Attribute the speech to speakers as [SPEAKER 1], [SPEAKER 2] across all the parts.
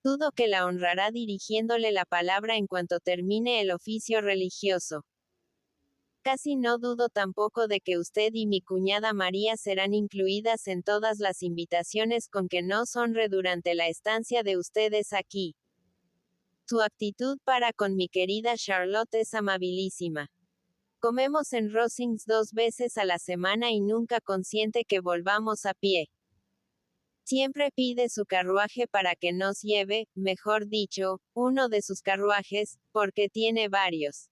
[SPEAKER 1] dudo que la honrará dirigiéndole la palabra en cuanto termine el oficio religioso. Casi no dudo tampoco de que usted y mi cuñada María serán incluidas en todas las invitaciones con que nos honre durante la estancia de ustedes aquí. Su actitud para con mi querida Charlotte es amabilísima. Comemos en Rosings 2 veces a la semana y nunca consiente que volvamos a pie. Siempre pide su carruaje para que nos lleve, mejor dicho, uno de sus carruajes, porque tiene varios.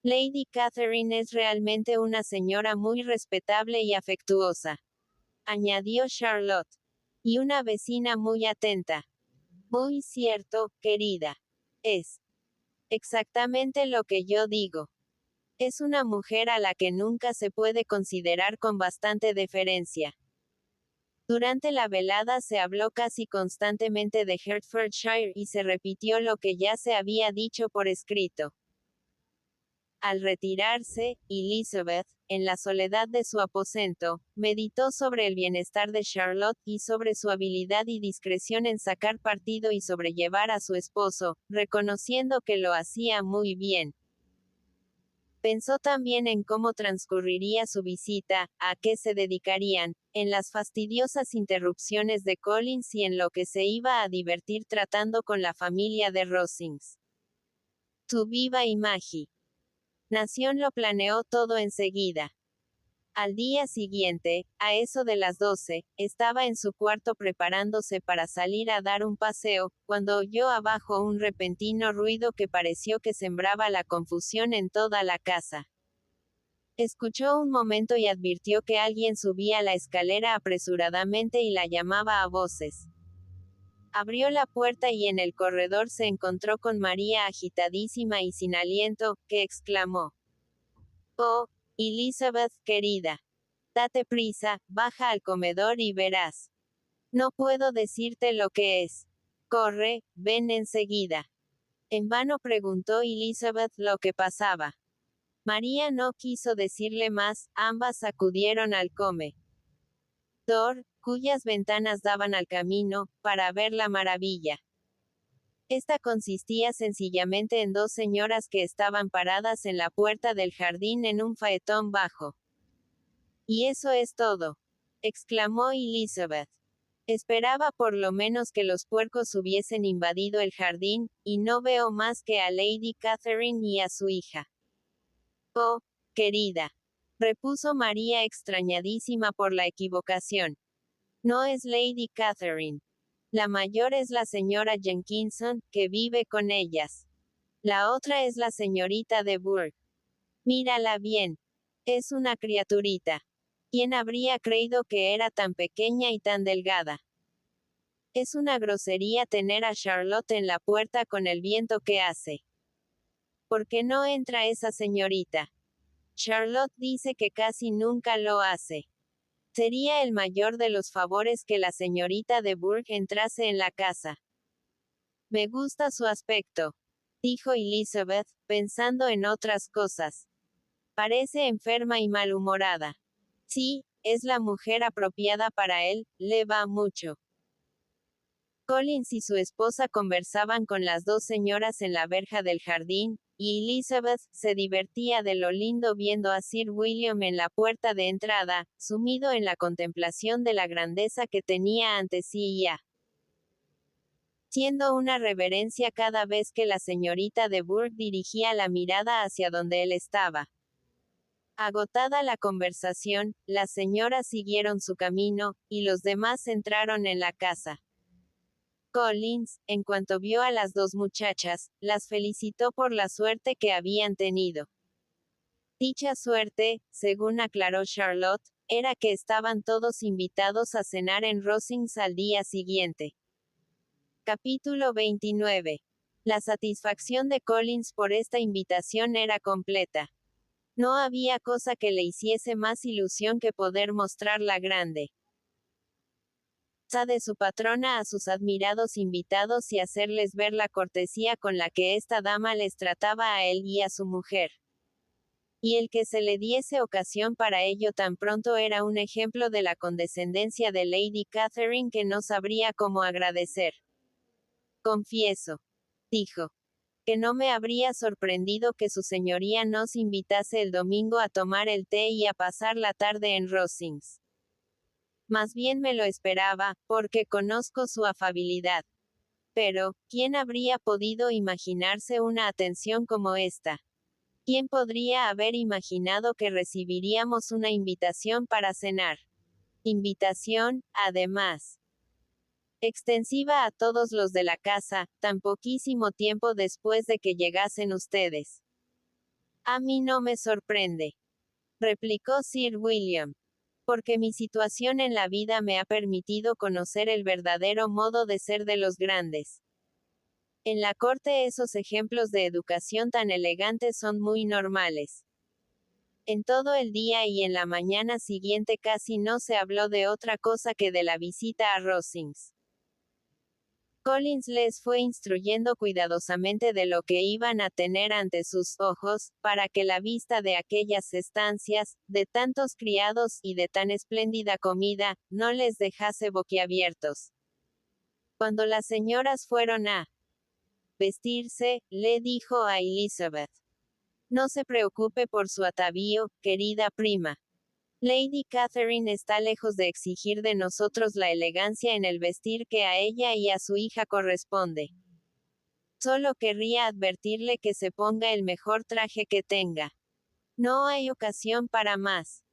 [SPEAKER 1] Lady Catherine es realmente una señora muy respetable y afectuosa, añadió Charlotte. Y una vecina muy atenta. Muy cierto, querida. Es exactamente lo que yo digo. Es una mujer a la que nunca se puede considerar con bastante deferencia. Durante la velada se habló casi constantemente de Hertfordshire y se repitió lo que ya se había dicho por escrito. Al retirarse, Elizabeth, en la soledad de su aposento, meditó sobre el bienestar de Charlotte y sobre su habilidad y discreción en sacar partido y sobrellevar a su esposo, reconociendo que lo hacía muy bien. Pensó también en cómo transcurriría su visita, a qué se dedicarían, en las fastidiosas interrupciones de Collins y en lo que se iba a divertir tratando con la familia de Rosings. Tu viva imagen. Nación lo planeó todo enseguida. Al día siguiente, a eso de las 12, estaba en su cuarto preparándose para salir a dar un paseo, cuando oyó abajo un repentino ruido que pareció que sembraba la confusión en toda la casa. Escuchó un momento y advirtió que alguien subía la escalera apresuradamente y la llamaba a voces. Abrió la puerta y en el corredor se encontró con María agitadísima y sin aliento, que exclamó: «Oh, Elizabeth querida. Date prisa, baja al comedor y verás. No puedo decirte lo que es. Corre, ven enseguida». En vano preguntó Elizabeth lo que pasaba. María no quiso decirle más, ambas acudieron al comedor, cuyas ventanas daban al camino, para ver la maravilla. Esta consistía sencillamente en dos señoras que estaban paradas en la puerta del jardín en un faetón bajo. «Y eso es todo», exclamó Elizabeth. «Esperaba por lo menos que los puercos hubiesen invadido el jardín, y no veo más que a Lady Catherine y a su hija». «Oh, querida», repuso María extrañadísima por la equivocación. «No es Lady Catherine. La mayor es la señora Jenkinson, que vive con ellas. La otra es la señorita de Burgh. Mírala bien. Es una criaturita. ¿Quién habría creído que era tan pequeña y tan delgada? Es una grosería tener a Charlotte en la puerta con el viento que hace. ¿Por qué no entra esa señorita? Charlotte dice que casi nunca lo hace. Sería el mayor de los favores que la señorita de Burgh entrase en la casa». «Me gusta su aspecto», dijo Elizabeth, pensando en otras cosas. «Parece enferma y malhumorada. Sí, es la mujer apropiada para él, le va mucho». Collins y su esposa conversaban con las dos señoras en la verja del jardín, y Elizabeth se divertía de lo lindo viendo a Sir William en la puerta de entrada, sumido en la contemplación de la grandeza que tenía ante sí y haciendo una reverencia cada vez que la señorita de Burgh dirigía la mirada hacia donde él estaba. Agotada la conversación, las señoras siguieron su camino, y los demás entraron en la casa. Collins, en cuanto vio a las dos muchachas, las felicitó por la suerte que habían tenido. Dicha suerte, según aclaró Charlotte, era que estaban todos invitados a cenar en Rosings al día siguiente. Capítulo 29. La satisfacción de Collins por esta invitación era completa. No había cosa que le hiciese más ilusión que poder mostrar la grande de su patrona a sus admirados invitados y hacerles ver la cortesía con la que esta dama les trataba a él y a su mujer. Y el que se le diese ocasión para ello tan pronto era un ejemplo de la condescendencia de Lady Catherine que no sabría cómo agradecer. confieso, dijo, que no me habría sorprendido que su señoría nos invitase el domingo a tomar el té y a pasar la tarde en Rosings. Más bien me lo esperaba, porque conozco su afabilidad. Pero, ¿quién habría podido imaginarse una atención como esta? ¿Quién podría haber imaginado que recibiríamos una invitación para cenar? Invitación, además, extensiva a todos los de la casa, tan poquísimo tiempo después de que llegasen ustedes. A mí no me sorprende, replicó Sir William, porque mi situación en la vida me ha permitido conocer el verdadero modo de ser de los grandes. En la corte esos ejemplos de educación tan elegantes son muy normales. En todo el día y en la mañana siguiente casi no se habló de otra cosa que de la visita a Rosings. Collins les fue instruyendo cuidadosamente de lo que iban a tener ante sus ojos, para que la vista de aquellas estancias, de tantos criados y de tan espléndida comida, no les dejase boquiabiertos. Cuando las señoras fueron a vestirse, le dijo a Elizabeth: no se preocupe por su atavío, querida prima. Lady Catherine está lejos de exigir de nosotros la elegancia en el vestir que a ella y a su hija corresponde. Solo querría advertirle que se ponga el mejor traje que tenga. No hay ocasión para más.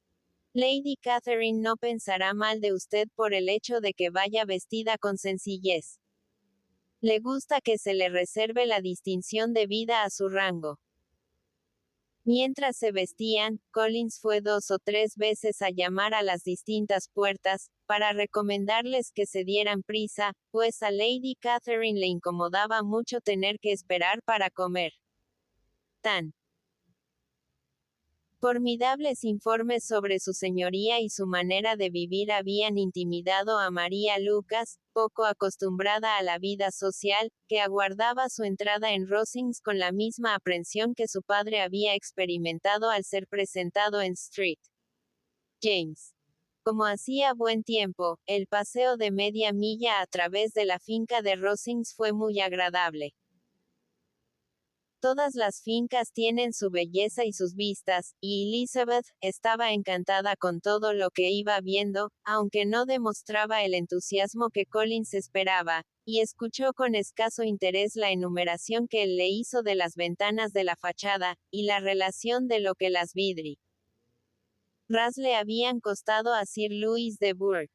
[SPEAKER 1] Lady Catherine no pensará mal de usted por el hecho de que vaya vestida con sencillez. Le gusta que se le reserve la distinción debida a su rango. Mientras se vestían, Collins fue 2 o 3 veces a llamar a las distintas puertas, para recomendarles que se dieran prisa, pues a Lady Catherine le incomodaba mucho tener que esperar para comer. Tan formidables informes sobre su señoría y su manera de vivir habían intimidado a María Lucas, poco acostumbrada a la vida social, que aguardaba su entrada en Rosings con la misma aprensión que su padre había experimentado al ser presentado en St. James. Como hacía buen tiempo, el paseo de media milla a través de la finca de Rosings fue muy agradable. Todas las fincas tienen su belleza y sus vistas, y Elizabeth estaba encantada con todo lo que iba viendo, aunque no demostraba el entusiasmo que Collins esperaba, y escuchó con escaso interés la enumeración que él le hizo de las ventanas de la fachada, y la relación de lo que las vidri ras le habían costado a Sir Louis de Bourgh.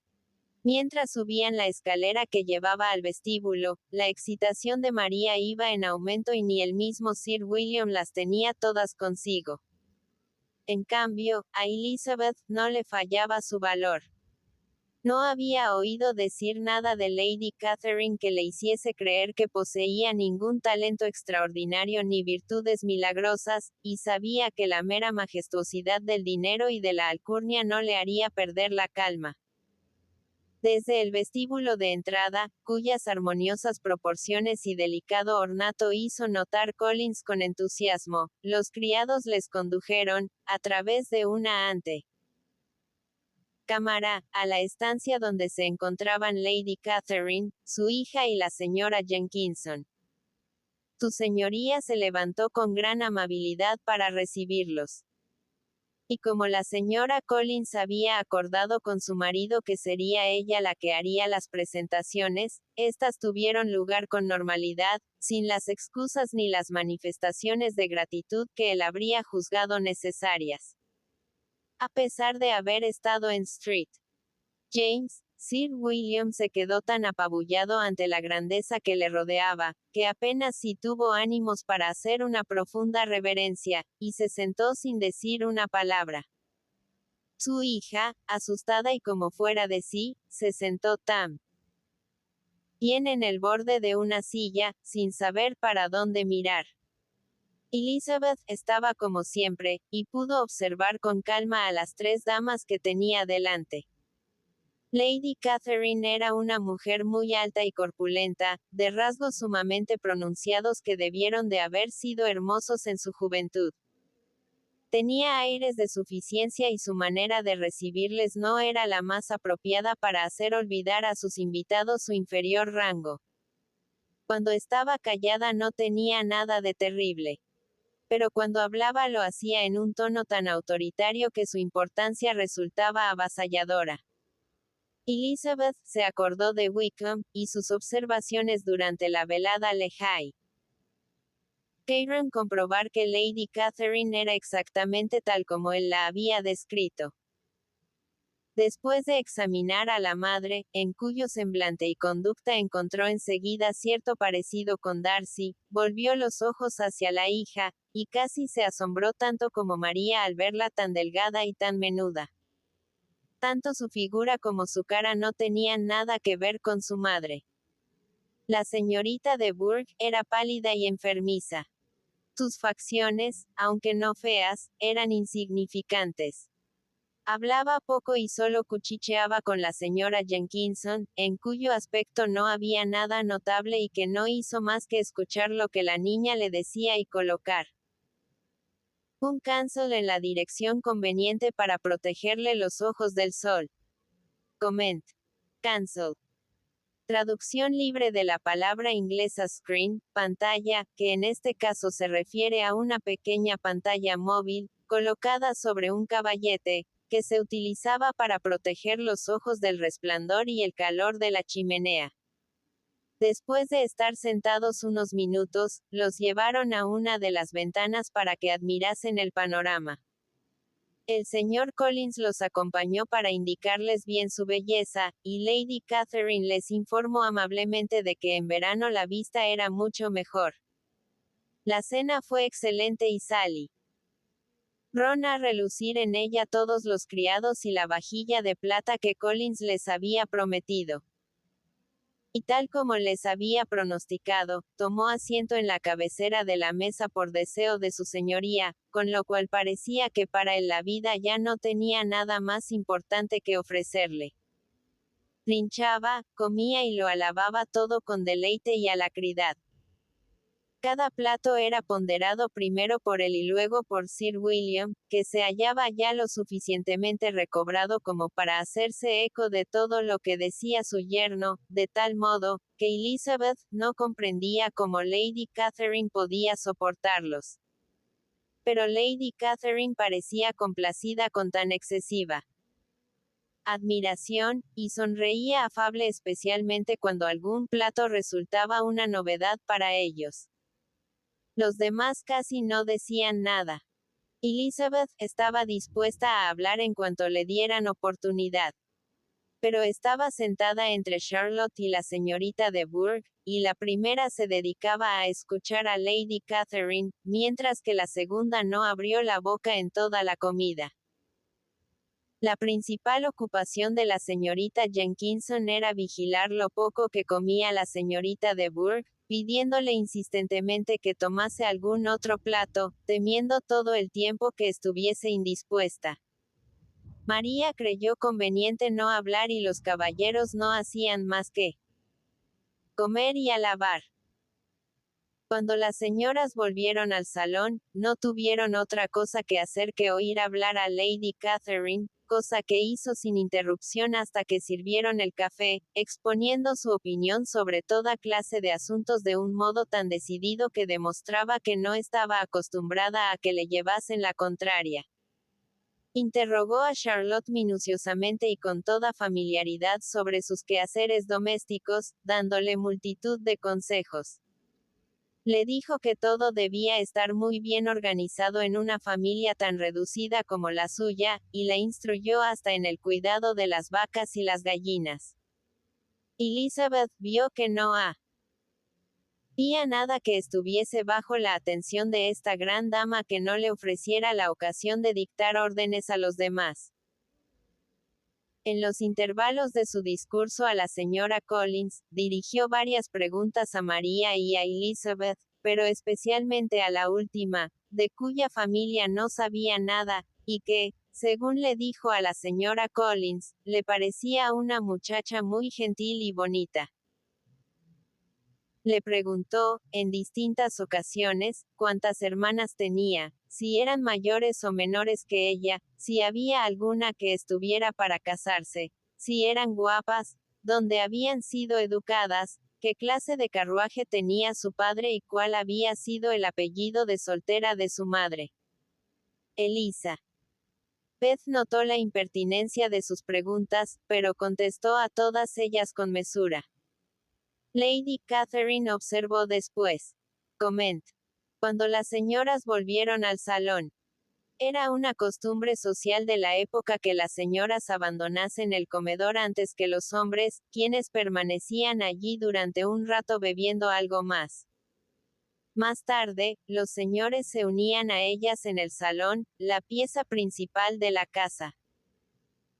[SPEAKER 1] Mientras subían la escalera que llevaba al vestíbulo, la excitación de María iba en aumento y ni el mismo Sir William las tenía todas consigo. En cambio, a Elizabeth no le fallaba su valor. No había oído decir nada de Lady Catherine que le hiciese creer que poseía ningún talento extraordinario ni virtudes milagrosas, y sabía que la mera majestuosidad del dinero y de la alcurnia no le haría perder la calma. Desde el vestíbulo de entrada, cuyas armoniosas proporciones y delicado ornato hizo notar Collins con entusiasmo, los criados les condujeron, a través de una ante cámara, a la estancia donde se encontraban Lady Catherine, su hija y la señora Jenkinson. Su señoría se levantó con gran amabilidad para recibirlos. Y como la señora Collins había acordado con su marido que sería ella la que haría las presentaciones, estas tuvieron lugar con normalidad, sin las excusas ni las manifestaciones de gratitud que él habría juzgado necesarias. A pesar de haber estado en St. James, Sir William se quedó tan apabullado ante la grandeza que le rodeaba, que apenas si tuvo ánimos para hacer una profunda reverencia, y se sentó sin decir una palabra. Su hija, asustada y como fuera de sí, se sentó bien en el borde de una silla, sin saber para dónde mirar. Elizabeth estaba como siempre, y pudo observar con calma a las 3 damas que tenía delante. Lady Catherine era una mujer muy alta y corpulenta, de rasgos sumamente pronunciados que debieron de haber sido hermosos en su juventud. Tenía aires de suficiencia y su manera de recibirles no era la más apropiada para hacer olvidar a sus invitados su inferior rango. Cuando estaba callada no tenía nada de terrible. Pero cuando hablaba lo hacía en un tono tan autoritario que su importancia resultaba avasalladora. Elizabeth se acordó de Wickham, y sus observaciones durante la velada Lehigh. Querían comprobar que Lady Catherine era exactamente tal como él la había descrito. Después de examinar a la madre, en cuyo semblante y conducta encontró enseguida cierto parecido con Darcy, volvió los ojos hacia la hija, y casi se asombró tanto como María al verla tan delgada y tan menuda. Tanto su figura como su cara no tenían nada que ver con su madre. La señorita de Burgh era pálida y enfermiza. Sus facciones, aunque no feas, eran insignificantes. Hablaba poco y solo cuchicheaba con la señora Jenkinson, en cuyo aspecto no había nada notable y que no hizo más que escuchar lo que la niña le decía y colocar un cancel en la dirección conveniente para protegerle los ojos del sol. Comment. Cancel. Traducción libre de la palabra inglesa screen, pantalla, que en este caso se refiere a una pequeña pantalla móvil, colocada sobre un caballete, que se utilizaba para proteger los ojos del resplandor y el calor de la chimenea. Después de estar sentados unos minutos, los llevaron a una de las ventanas para que admirasen el panorama. El señor Collins los acompañó para indicarles bien su belleza, y Lady Catherine les informó amablemente de que en verano la vista era mucho mejor. La cena fue excelente y Sally Ron a relucir en ella todos los criados y la vajilla de plata que Collins les había prometido. Y tal como les había pronosticado, tomó asiento en la cabecera de la mesa por deseo de su señoría, con lo cual parecía que para él la vida ya no tenía nada más importante que ofrecerle. Trinchaba, comía y lo alababa todo con deleite y alacridad. Cada plato era ponderado primero por él y luego por Sir William, que se hallaba ya lo suficientemente recobrado como para hacerse eco de todo lo que decía su yerno, de tal modo, que Elizabeth no comprendía cómo Lady Catherine podía soportarlos. Pero Lady Catherine parecía complacida con tan excesiva admiración, y sonreía afable especialmente cuando algún plato resultaba una novedad para ellos. Los demás casi no decían nada. Elizabeth estaba dispuesta a hablar en cuanto le dieran oportunidad. Pero estaba sentada entre Charlotte y la señorita de Burgh, y la primera se dedicaba a escuchar a Lady Catherine, mientras que la segunda no abrió la boca en toda la comida. La principal ocupación de la señorita Jenkinson era vigilar lo poco que comía la señorita de Burgh, pidiéndole insistentemente que tomase algún otro plato, temiendo todo el tiempo que estuviese indispuesta. María creyó conveniente no hablar y los caballeros no hacían más que comer y alabar. Cuando las señoras volvieron al salón, no tuvieron otra cosa que hacer que oír hablar a Lady Catherine, cosa que hizo sin interrupción hasta que sirvieron el café, exponiendo su opinión sobre toda clase de asuntos de un modo tan decidido que demostraba que no estaba acostumbrada a que le llevasen la contraria. Interrogó a Charlotte minuciosamente y con toda familiaridad sobre sus quehaceres domésticos, dándole multitud de consejos. Le dijo que todo debía estar muy bien organizado en una familia tan reducida como la suya, y la instruyó hasta en el cuidado de las vacas y las gallinas. Elizabeth vio que no había nada que estuviese bajo la atención de esta gran dama que no le ofreciera la ocasión de dictar órdenes a los demás. En los intervalos de su discurso a la señora Collins, dirigió varias preguntas a María y a Elizabeth, pero especialmente a la última, de cuya familia no sabía nada, y que, según le dijo a la señora Collins, le parecía una muchacha muy gentil y bonita. Le preguntó, en distintas ocasiones, cuántas hermanas tenía, si eran mayores o menores que ella, si había alguna que estuviera para casarse, si eran guapas, dónde habían sido educadas, ¿Qué clase de carruaje tenía su padre y cuál había sido el apellido de soltera de su madre? Elisa. Beth notó la impertinencia de sus preguntas, pero contestó a todas ellas con mesura. Lady Catherine observó después. Comment. Cuando las señoras volvieron al salón. Era una costumbre social de la época que las señoras abandonasen el comedor antes que los hombres, quienes permanecían allí durante un rato bebiendo algo más. Más tarde, los señores se unían a ellas en el salón, la pieza principal de la casa.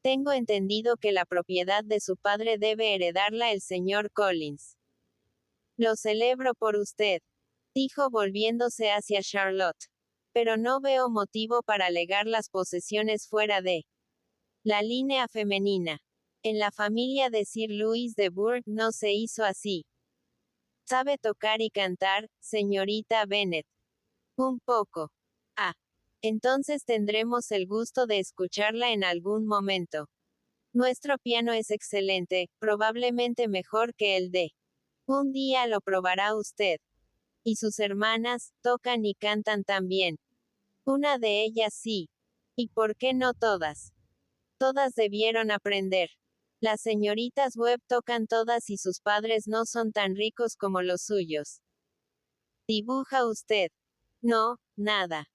[SPEAKER 1] Tengo entendido que la propiedad de su padre debe heredarla el señor Collins. Lo celebro por usted, dijo volviéndose hacia Charlotte. Pero no veo motivo para legar las posesiones fuera de la línea femenina. En la familia de Sir Louis de Bourgh no se hizo así. ¿Sabe tocar y cantar, señorita Bennet? Un poco. Ah. Entonces tendremos el gusto de escucharla en algún momento. Nuestro piano es excelente, probablemente mejor que el de. Un día lo probará usted. Y sus hermanas, tocan y cantan también. Una de ellas sí. ¿Y por qué no todas? Todas debieron aprender. Las señoritas Webb tocan todas y sus padres no son tan ricos como los suyos. ¿Dibuja usted? No, nada.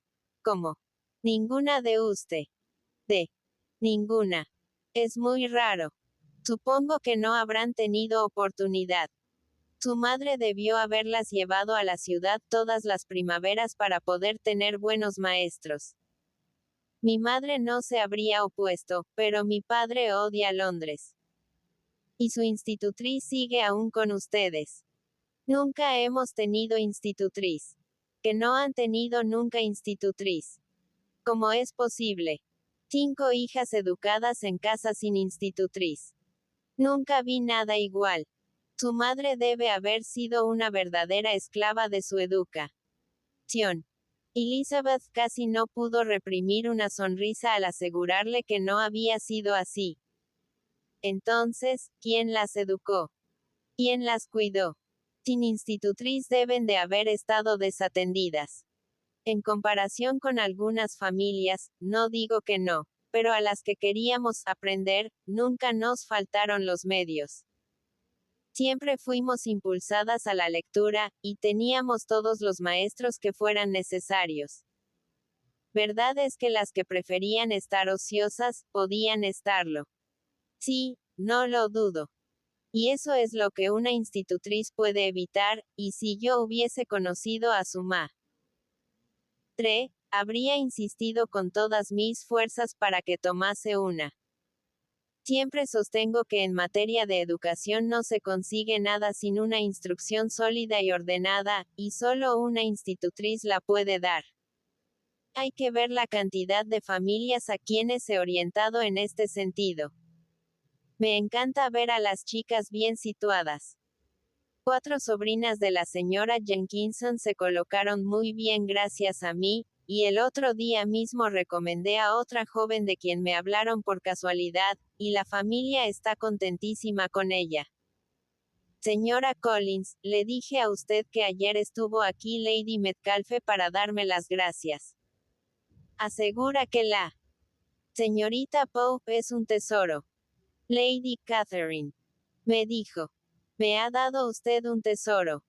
[SPEAKER 1] ¿Cómo? Ninguna de usted. De. Ninguna. Es muy raro. Supongo que no habrán tenido oportunidad. Su madre debió haberlas llevado a la ciudad todas las primaveras para poder tener buenos maestros. Mi madre no se habría opuesto, pero mi padre odia Londres. Y su institutriz sigue aún con ustedes. Nunca hemos tenido institutriz. Que no han tenido nunca institutriz. ¿Cómo es posible? 5 hijas educadas en casa sin institutriz. Nunca vi nada igual. Su madre debe haber sido una verdadera esclava de su educación. Elizabeth casi no pudo reprimir una sonrisa al asegurarle que no había sido así. Entonces, ¿quién las educó? ¿Quién las cuidó? Sin institutriz deben de haber estado desatendidas. En comparación con algunas familias, no digo que no, pero a las que queríamos aprender, nunca nos faltaron los medios. Siempre fuimos impulsadas a la lectura, y teníamos todos los maestros que fueran necesarios. Verdad es que las que preferían estar ociosas, podían estarlo. Sí, no lo dudo. Y eso es lo que una institutriz puede evitar, y si yo hubiese conocido a su madre, habría insistido con todas mis fuerzas para que tomase una. Siempre sostengo que en materia de educación no se consigue nada sin una instrucción sólida y ordenada, y solo una institutriz la puede dar. Hay que ver la cantidad de familias a quienes he orientado en este sentido. Me encanta ver a las chicas bien situadas. 4 sobrinas de la señora Jenkinson se colocaron muy bien gracias a mí, y el otro día mismo recomendé a otra joven de quien me hablaron por casualidad, y la familia está contentísima con ella. Señora Collins, le dije a usted que ayer estuvo aquí Lady Metcalfe para darme las gracias. Asegura que la señorita Pope es un tesoro. Lady Catherine me dijo. Me ha dado usted un tesoro.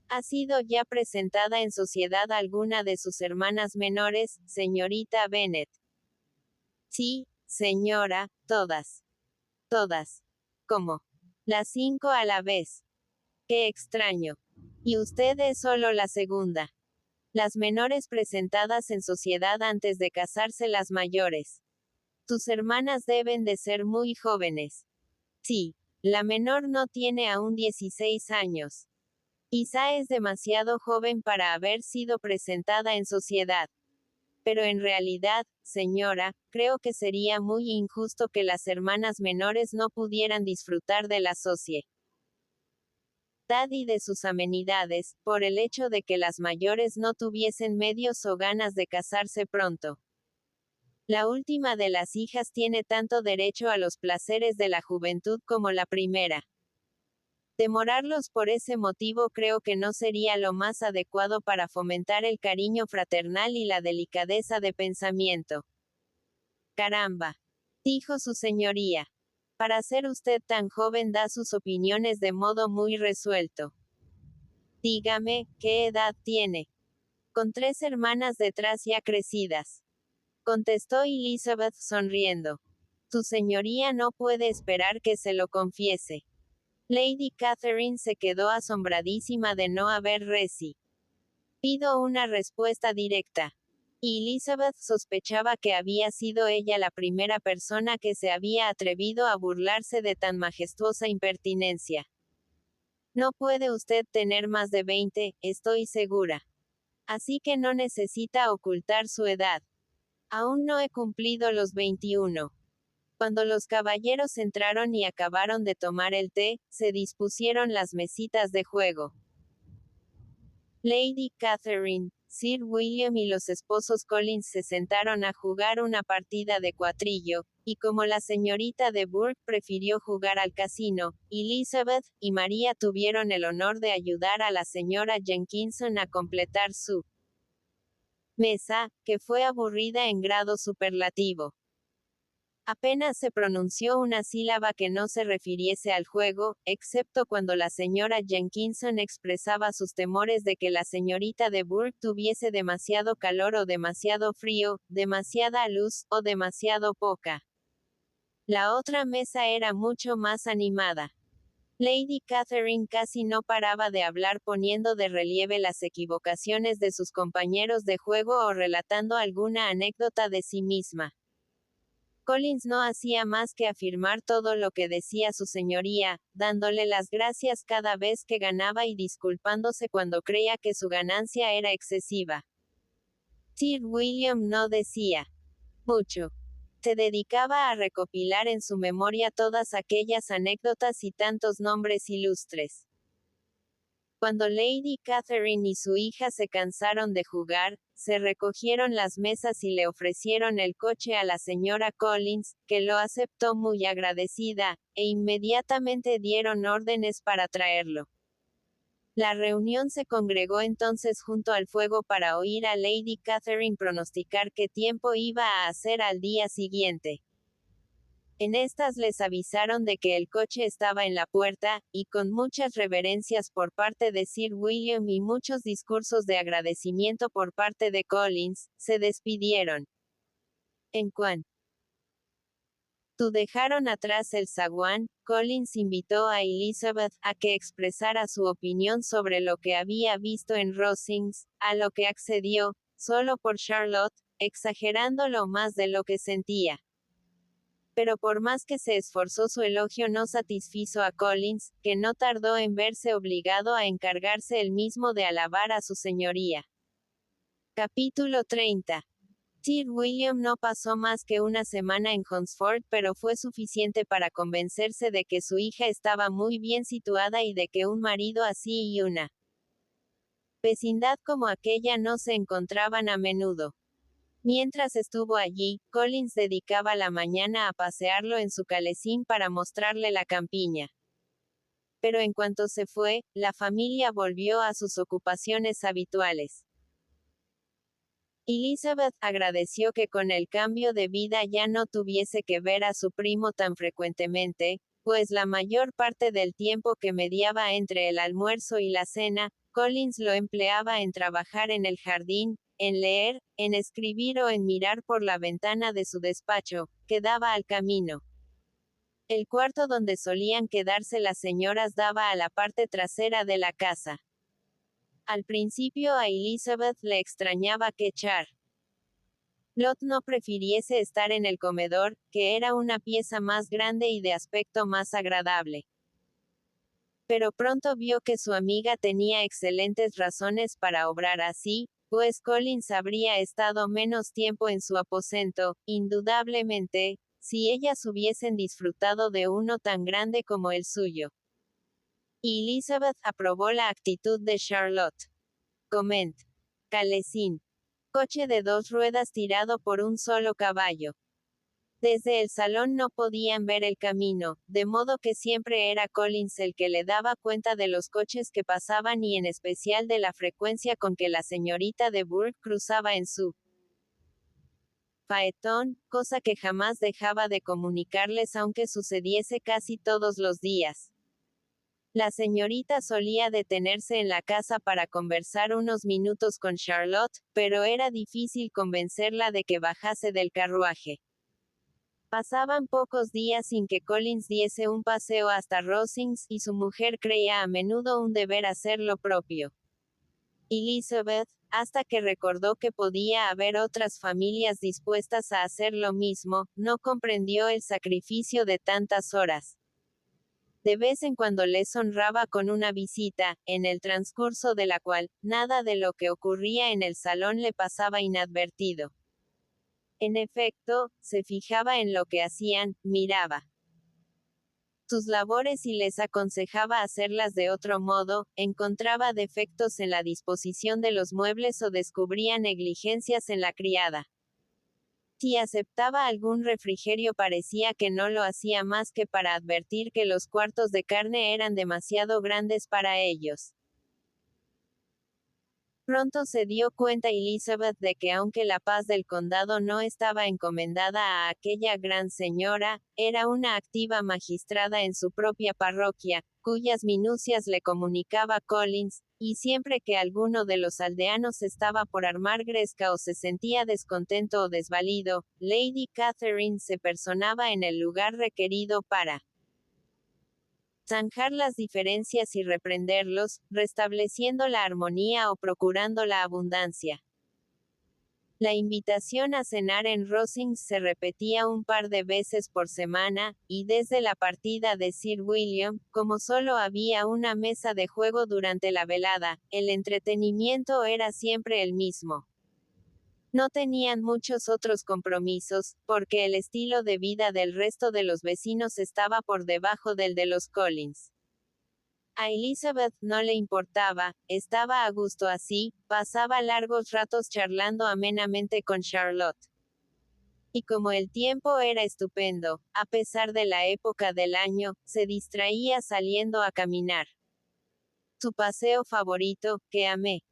[SPEAKER 1] ¿Ha sido ya presentada en sociedad alguna de sus hermanas menores, señorita Bennet? Sí, señora, todas. Todas. ¿Cómo? Las 5 a la vez. Qué extraño. Y usted es solo la segunda. Las menores presentadas en sociedad antes de casarse las mayores. Sus hermanas deben de ser muy jóvenes. Sí, la menor no tiene aún 16 años. Quizá es demasiado joven para haber sido presentada en sociedad. Pero en realidad, señora, creo que sería muy injusto que las hermanas menores no pudieran disfrutar de la sociedad y de sus amenidades, por el hecho de que las mayores no tuviesen medios o ganas de casarse pronto. La última de las hijas tiene tanto derecho a los placeres de la juventud como la primera. Demorarlos por ese motivo creo que no sería lo más adecuado para fomentar el cariño fraternal y la delicadeza de pensamiento. Caramba, dijo su señoría. Para ser usted tan joven da sus opiniones de modo muy resuelto. Dígame, ¿qué edad tiene? Con 3 hermanas detrás ya crecidas. Contestó Elizabeth sonriendo. Tu señoría no puede esperar que se lo confiese. Lady Catherine se quedó asombradísima de no haber reci. Pido una respuesta directa. Y Elizabeth sospechaba que había sido ella la primera persona que se había atrevido a burlarse de tan majestuosa impertinencia. No puede usted tener más de 20, estoy segura. Así que no necesita ocultar su edad. Aún no he cumplido los 21. Cuando los caballeros entraron y acabaron de tomar el té, se dispusieron las mesitas de juego. Lady Catherine, Sir William y los esposos Collins se sentaron a jugar una partida de cuatrillo, y como la señorita de Burgh prefirió jugar al casino, Elizabeth y María tuvieron el honor de ayudar a la señora Jenkinson a completar su mesa, que fue aburrida en grado superlativo. Apenas se pronunció una sílaba que no se refiriese al juego, excepto cuando la señora Jenkinson expresaba sus temores de que la señorita de Burgh tuviese demasiado calor o demasiado frío, demasiada luz, o demasiado poca. La otra mesa era mucho más animada. Lady Catherine casi no paraba de hablar poniendo de relieve las equivocaciones de sus compañeros de juego o relatando alguna anécdota de sí misma. Collins no hacía más que afirmar todo lo que decía su señoría, dándole las gracias cada vez que ganaba y disculpándose cuando creía que su ganancia era excesiva. Sir William no decía mucho. Se dedicaba a recopilar en su memoria todas aquellas anécdotas y tantos nombres ilustres. Cuando Lady Catherine y su hija se cansaron de jugar, se recogieron las mesas y le ofrecieron el coche a la señora Collins, que lo aceptó muy agradecida, e inmediatamente dieron órdenes para traerlo. La reunión se congregó entonces junto al fuego para oír a Lady Catherine pronosticar qué tiempo iba a hacer al día siguiente. En estas les avisaron de que el coche estaba en la puerta, y con muchas reverencias por parte de Sir William y muchos discursos de agradecimiento por parte de Collins, se despidieron. En cuanto dejaron atrás el zaguán, Collins invitó a Elizabeth a que expresara su opinión sobre lo que había visto en Rosings, a lo que accedió, solo por Charlotte, exagerando lo más de lo que sentía. Pero por más que se esforzó su elogio no satisfizo a Collins, que no tardó en verse obligado a encargarse él mismo de alabar a su señoría. Capítulo 30. Sir William no pasó más que una semana en Hunsford, pero fue suficiente para convencerse de que su hija estaba muy bien situada y de que un marido así y una vecindad como aquella no se encontraban a menudo. Mientras estuvo allí, Collins dedicaba la mañana a pasearlo en su calesín para mostrarle la campiña. Pero en cuanto se fue, la familia volvió a sus ocupaciones habituales. Elizabeth agradeció que con el cambio de vida ya no tuviese que ver a su primo tan frecuentemente, pues la mayor parte del tiempo que mediaba entre el almuerzo y la cena, Collins lo empleaba en trabajar en el jardín, en leer, en escribir o en mirar por la ventana de su despacho, que daba al camino. El cuarto donde solían quedarse las señoras daba a la parte trasera de la casa. Al principio a Elizabeth le extrañaba que Charlotte no prefiriese estar en el comedor, que era una pieza más grande y de aspecto más agradable. Pero pronto vio que su amiga tenía excelentes razones para obrar así, pues Collins habría estado menos tiempo en su aposento, indudablemente, si ellas hubiesen disfrutado de uno tan grande como el suyo. Y Elizabeth aprobó la actitud de Charlotte. Coment. Calesín. Coche de 2 ruedas tirado por un solo caballo. Desde el salón no podían ver el camino, de modo que siempre era Collins el que le daba cuenta de los coches que pasaban y en especial de la frecuencia con que la señorita de Burke cruzaba en su faetón, cosa que jamás dejaba de comunicarles aunque sucediese casi todos los días. La señorita solía detenerse en la casa para conversar unos minutos con Charlotte, pero era difícil convencerla de que bajase del carruaje. Pasaban pocos días sin que Collins diese un paseo hasta Rosings, y su mujer creía a menudo un deber hacer lo propio. Elizabeth, hasta que recordó que podía haber otras familias dispuestas a hacer lo mismo, no comprendió el sacrificio de tantas horas. De vez en cuando les honraba con una visita, en el transcurso de la cual, nada de lo que ocurría en el salón le pasaba inadvertido. En efecto, se fijaba en lo que hacían, miraba sus labores y les aconsejaba hacerlas de otro modo, encontraba defectos en la disposición de los muebles o descubría negligencias en la criada. Si aceptaba algún refrigerio parecía que no lo hacía más que para advertir que los cuartos de carne eran demasiado grandes para ellos. Pronto se dio cuenta Elizabeth de que aunque la paz del condado no estaba encomendada a aquella gran señora, era una activa magistrada en su propia parroquia, cuyas minucias le comunicaba Collins, y siempre que alguno de los aldeanos estaba por armar gresca o se sentía descontento o desvalido, Lady Catherine se personaba en el lugar requerido para zanjar las diferencias y reprenderlos, restableciendo la armonía o procurando la abundancia. La invitación a cenar en Rosings se repetía un par de veces por semana, y desde la partida de Sir William, como solo había una mesa de juego durante la velada, el entretenimiento era siempre el mismo. No tenían muchos otros compromisos, porque el estilo de vida del resto de los vecinos estaba por debajo del de los Collins. A Elizabeth no le importaba, estaba a gusto así, pasaba largos ratos charlando amenamente con Charlotte. Y como el tiempo era estupendo, a pesar de la época del año, se distraía saliendo a caminar. Su paseo favorito, que amé.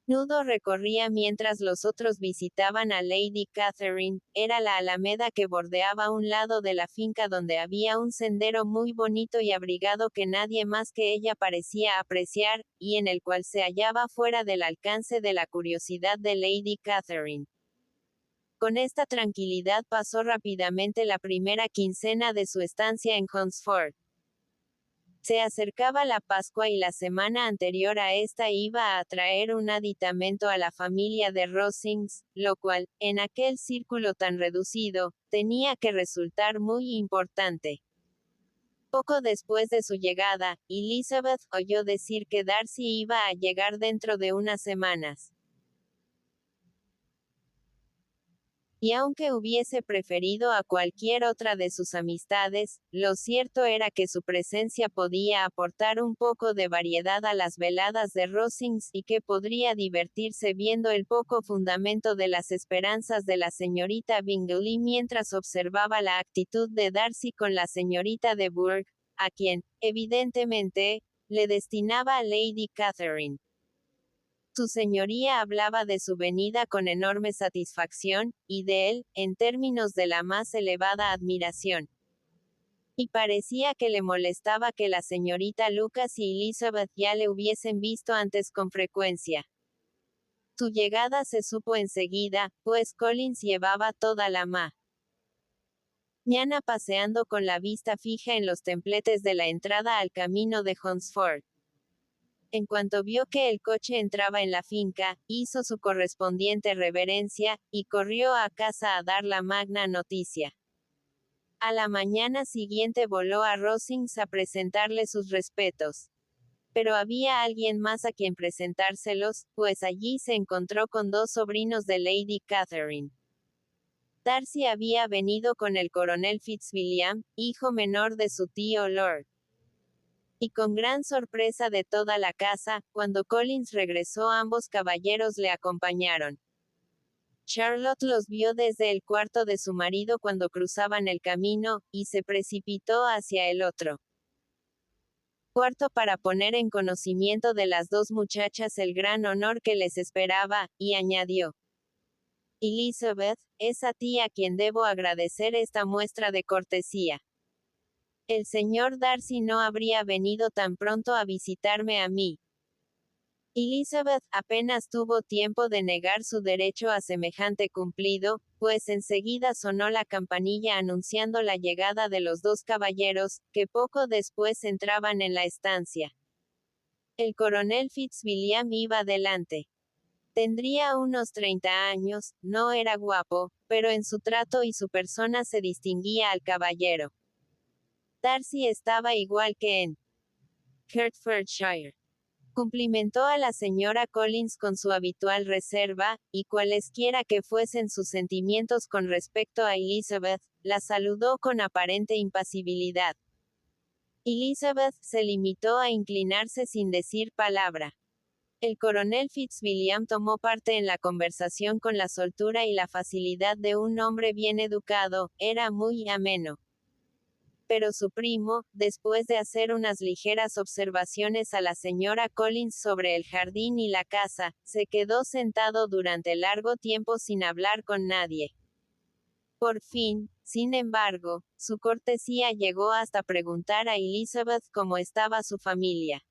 [SPEAKER 1] Nudo recorría mientras los otros visitaban a Lady Catherine, era la alameda que bordeaba un lado de la finca donde había un sendero muy bonito y abrigado que nadie más que ella parecía apreciar, y en el cual se hallaba fuera del alcance de la curiosidad de Lady Catherine. Con esta tranquilidad pasó rápidamente la primera quincena de su estancia en Hunsford. Se acercaba la Pascua y la semana anterior a esta iba a traer un aditamento a la familia de Rosings, lo cual, en aquel círculo tan reducido, tenía que resultar muy importante. Poco después de su llegada, Elizabeth oyó decir que Darcy iba a llegar dentro de unas semanas. Y aunque hubiese preferido a cualquier otra de sus amistades, lo cierto era que su presencia podía aportar un poco de variedad a las veladas de Rosings y que podría divertirse viendo el poco fundamento de las esperanzas de la señorita Bingley mientras observaba la actitud de Darcy con la señorita de Burke, a quien, evidentemente, le destinaba a Lady Catherine. Su señoría hablaba de su venida con enorme satisfacción, y de él, en términos de la más elevada admiración. Y parecía que le molestaba que la señorita Lucas y Elizabeth ya le hubiesen visto antes con frecuencia. Su llegada se supo enseguida, pues Collins llevaba toda la mañana paseando con la vista fija en los templetes de la entrada al camino de Hunsford. En cuanto vio que el coche entraba en la finca, hizo su correspondiente reverencia, y corrió a casa a dar la magna noticia. A la mañana siguiente voló a Rosings a presentarle sus respetos. Pero había alguien más a quien presentárselos, pues allí se encontró con dos sobrinos de Lady Catherine. Darcy había venido con el coronel Fitzwilliam, hijo menor de su tío Lord. Y con gran sorpresa de toda la casa, cuando Collins regresó ambos caballeros le acompañaron. Charlotte los vio desde el cuarto de su marido cuando cruzaban el camino, y se precipitó hacia el otro cuarto para poner en conocimiento de las dos muchachas el gran honor que les esperaba, y añadió: Elizabeth, es a ti a quien debo agradecer esta muestra de cortesía. El señor Darcy no habría venido tan pronto a visitarme a mí. Elizabeth apenas tuvo tiempo de negar su derecho a semejante cumplido, pues enseguida sonó la campanilla anunciando la llegada de los dos caballeros, que poco después entraban en la estancia. El coronel Fitzwilliam iba delante. Tendría unos 30 años, no era guapo, pero en su trato y su persona se distinguía al caballero. Darcy estaba igual que en Hertfordshire. Cumplimentó a la señora Collins con su habitual reserva, y cualesquiera que fuesen sus sentimientos con respecto a Elizabeth, la saludó con aparente impasibilidad. Elizabeth se limitó a inclinarse sin decir palabra. El coronel Fitzwilliam tomó parte en la conversación con la soltura y la facilidad de un hombre bien educado, era muy ameno. Pero su primo, después de hacer unas ligeras observaciones a la señora Collins sobre el jardín y la casa, se quedó sentado durante largo tiempo sin hablar con nadie. Por fin, sin embargo, su cortesía llegó hasta preguntar a Elizabeth cómo estaba su familia.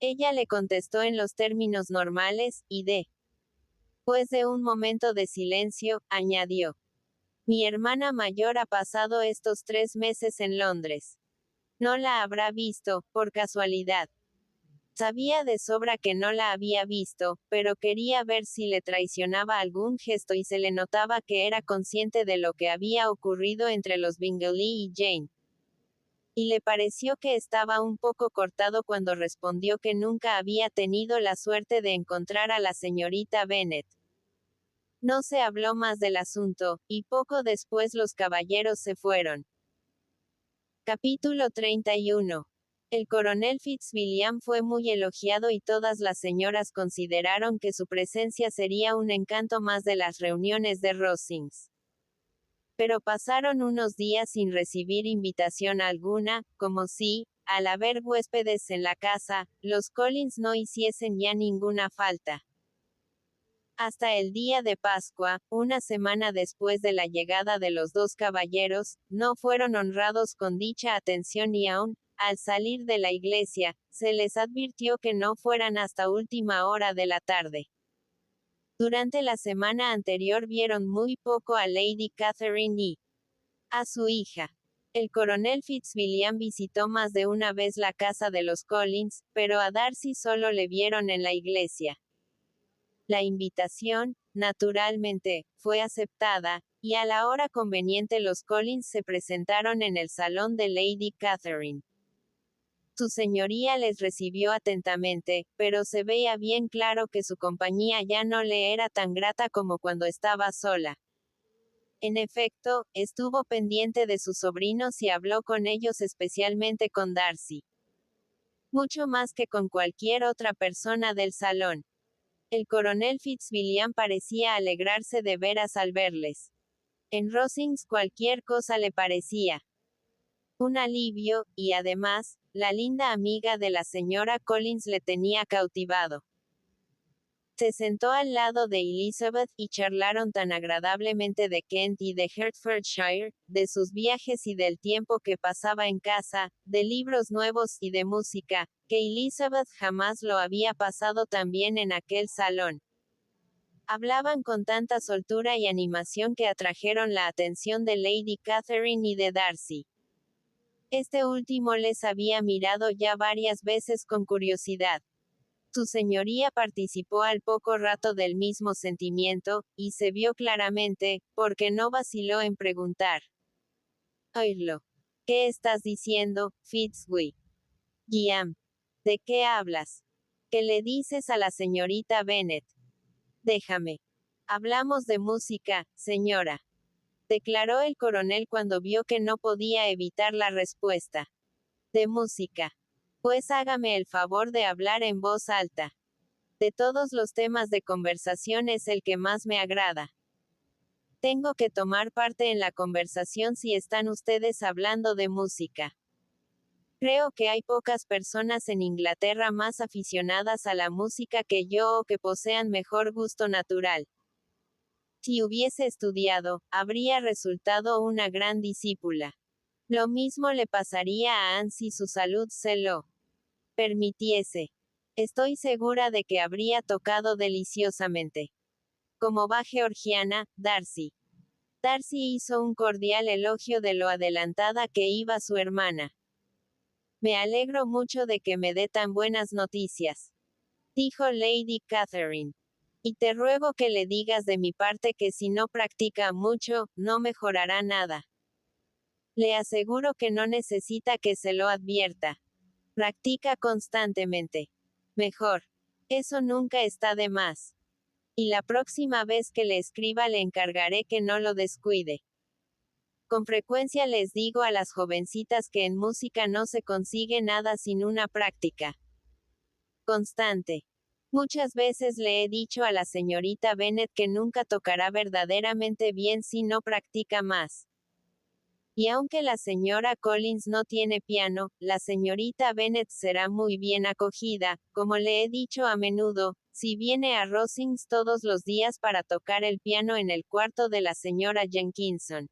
[SPEAKER 1] Ella le contestó en los términos normales, y después de un momento de silencio, añadió: Mi hermana mayor ha pasado estos 3 meses en Londres. No la habrá visto, por casualidad. Sabía de sobra que no la había visto, pero quería ver si le traicionaba algún gesto y se le notaba que era consciente de lo que había ocurrido entre los Bingley y Jane. Y le pareció que estaba un poco cortado cuando respondió que nunca había tenido la suerte de encontrar a la señorita Bennet. No se habló más del asunto, y poco después los caballeros se fueron. Capítulo 31. El coronel Fitzwilliam fue muy elogiado y todas las señoras consideraron que su presencia sería un encanto más de las reuniones de Rosings. Pero pasaron unos días sin recibir invitación alguna, como si, al haber huéspedes en la casa, los Collins no hiciesen ya ninguna falta. Hasta el día de Pascua, una semana después de la llegada de los dos caballeros, no fueron honrados con dicha atención y aún, al salir de la iglesia, se les advirtió que no fueran hasta última hora de la tarde. Durante la semana anterior vieron muy poco a Lady Catherine y a su hija. El coronel Fitzwilliam visitó más de una vez la casa de los Collins, pero a Darcy solo le vieron en la iglesia. La invitación, naturalmente, fue aceptada, y a la hora conveniente los Collins se presentaron en el salón de Lady Catherine. Su señoría les recibió atentamente, pero se veía bien claro que su compañía ya no le era tan grata como cuando estaba sola. En efecto, estuvo pendiente de sus sobrinos y habló con ellos, especialmente con Darcy. Mucho más que con cualquier otra persona del salón. El coronel Fitzwilliam parecía alegrarse de veras al verles. En Rosings cualquier cosa le parecía un alivio, y además, la linda amiga de la señora Collins le tenía cautivado. Se sentó al lado de Elizabeth y charlaron tan agradablemente de Kent y de Hertfordshire, de sus viajes y del tiempo que pasaba en casa, de libros nuevos y de música, que Elizabeth jamás lo había pasado tan bien en aquel salón. Hablaban con tanta soltura y animación que atrajeron la atención de Lady Catherine y de Darcy. Este último les había mirado ya varias veces con curiosidad. Su señoría participó al poco rato del mismo sentimiento, y se vio claramente, porque no vaciló en preguntar: «Oírlo. ¿Qué estás diciendo, Fitzwilliam? ¿De qué hablas? ¿Qué le dices a la señorita Bennet?» «Déjame. Hablamos de música, señora», declaró el coronel cuando vio que no podía evitar la respuesta. «¿De música? Pues hágame el favor de hablar en voz alta. De todos los temas de conversación es el que más me agrada. Tengo que tomar parte en la conversación si están ustedes hablando de música. Creo que hay pocas personas en Inglaterra más aficionadas a la música que yo o que posean mejor gusto natural. Si hubiese estudiado, habría resultado una gran discípula. Lo mismo le pasaría a Anne si su salud se lo permitiese. Estoy segura de que habría tocado deliciosamente. Como va Georgiana, Darcy. Darcy hizo un cordial elogio de lo adelantada que iba su hermana. Me alegro mucho de que me dé tan buenas noticias, dijo Lady Catherine. Y te ruego que le digas de mi parte que si no practica mucho, no mejorará nada. Le aseguro que no necesita que se lo advierta. Practica constantemente. Mejor. Eso nunca está de más. Y la próxima vez que le escriba le encargaré que no lo descuide. Con frecuencia les digo a las jovencitas que en música no se consigue nada sin una práctica constante. Muchas veces le he dicho a la señorita Bennet que nunca tocará verdaderamente bien si no practica más. Y aunque la señora Collins no tiene piano, la señorita Bennet será muy bien acogida, como le he dicho a menudo, si viene a Rosings todos los días para tocar el piano en el cuarto de la señora Jenkinson.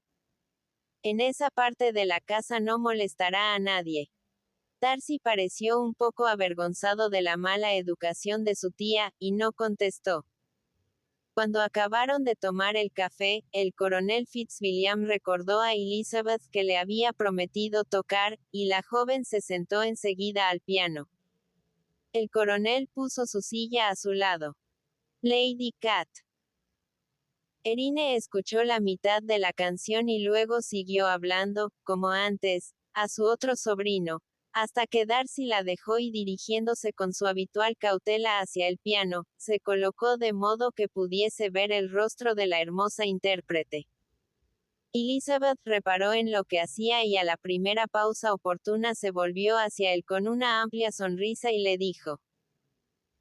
[SPEAKER 1] En esa parte de la casa no molestará a nadie. Darcy pareció un poco avergonzado de la mala educación de su tía, y no contestó. Cuando acabaron de tomar el café, el coronel Fitzwilliam recordó a Elizabeth que le había prometido tocar, y la joven se sentó enseguida al piano. El coronel puso su silla a su lado. Lady Cat. Erin escuchó la mitad de la canción y luego siguió hablando, como antes, a su otro sobrino, hasta que Darcy la dejó y dirigiéndose con su habitual cautela hacia el piano, se colocó de modo que pudiese ver el rostro de la hermosa intérprete. Elizabeth reparó en lo que hacía y a la primera pausa oportuna se volvió hacia él con una amplia sonrisa y le dijo: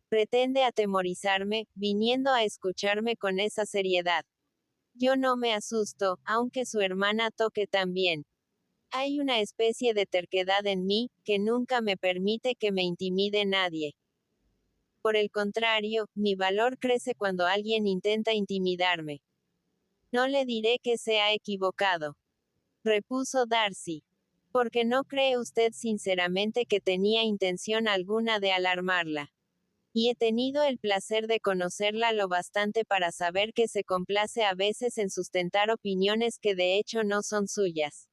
[SPEAKER 1] «Pretende atemorizarme, viniendo a escucharme con esa seriedad. Yo no me asusto, aunque su hermana toque tan bien. Hay una especie de terquedad en mí, que nunca me permite que me intimide nadie. Por el contrario, mi valor crece cuando alguien intenta intimidarme. No le diré que se ha equivocado», repuso Darcy. «Porque no cree usted sinceramente que tenía intención alguna de alarmarla. Y he tenido el placer de conocerla lo bastante para saber que se complace a veces en sustentar opiniones que de hecho no son suyas».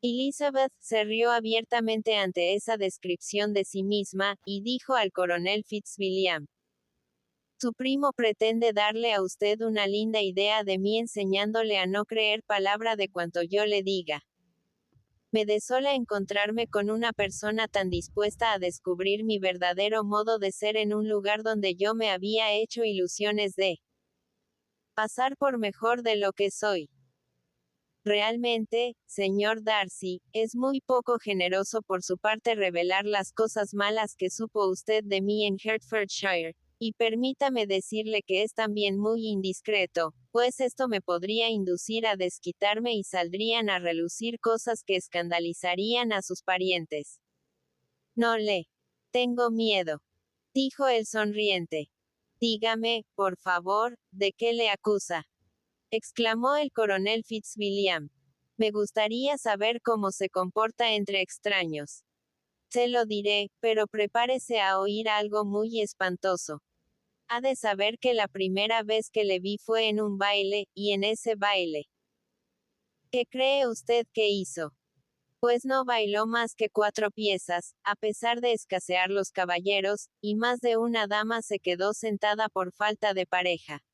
[SPEAKER 1] Elizabeth se rió abiertamente ante esa descripción de sí misma, y dijo al coronel Fitzwilliam: «Su primo pretende darle a usted una linda idea de mí enseñándole a no creer palabra de cuanto yo le diga. Me desola encontrarme con una persona tan dispuesta a descubrir mi verdadero modo de ser en un lugar donde yo me había hecho ilusiones de pasar por mejor de lo que soy. Realmente, señor Darcy, es muy poco generoso por su parte revelar las cosas malas que supo usted de mí en Hertfordshire, y permítame decirle que es también muy indiscreto, pues esto me podría inducir a desquitarme y saldrían a relucir cosas que escandalizarían a sus parientes. No le tengo miedo», dijo el sonriente. «Dígame, por favor, ¿de qué le acusa?», exclamó el coronel Fitzwilliam. «Me gustaría saber cómo se comporta entre extraños». «Se lo diré, pero prepárese a oír algo muy espantoso. Ha de saber que la primera vez que le vi fue en un baile, y en ese baile. ¿Qué cree usted que hizo? Pues no bailó más que 4 piezas, a pesar de escasear los caballeros, y más de una dama se quedó sentada por falta de pareja.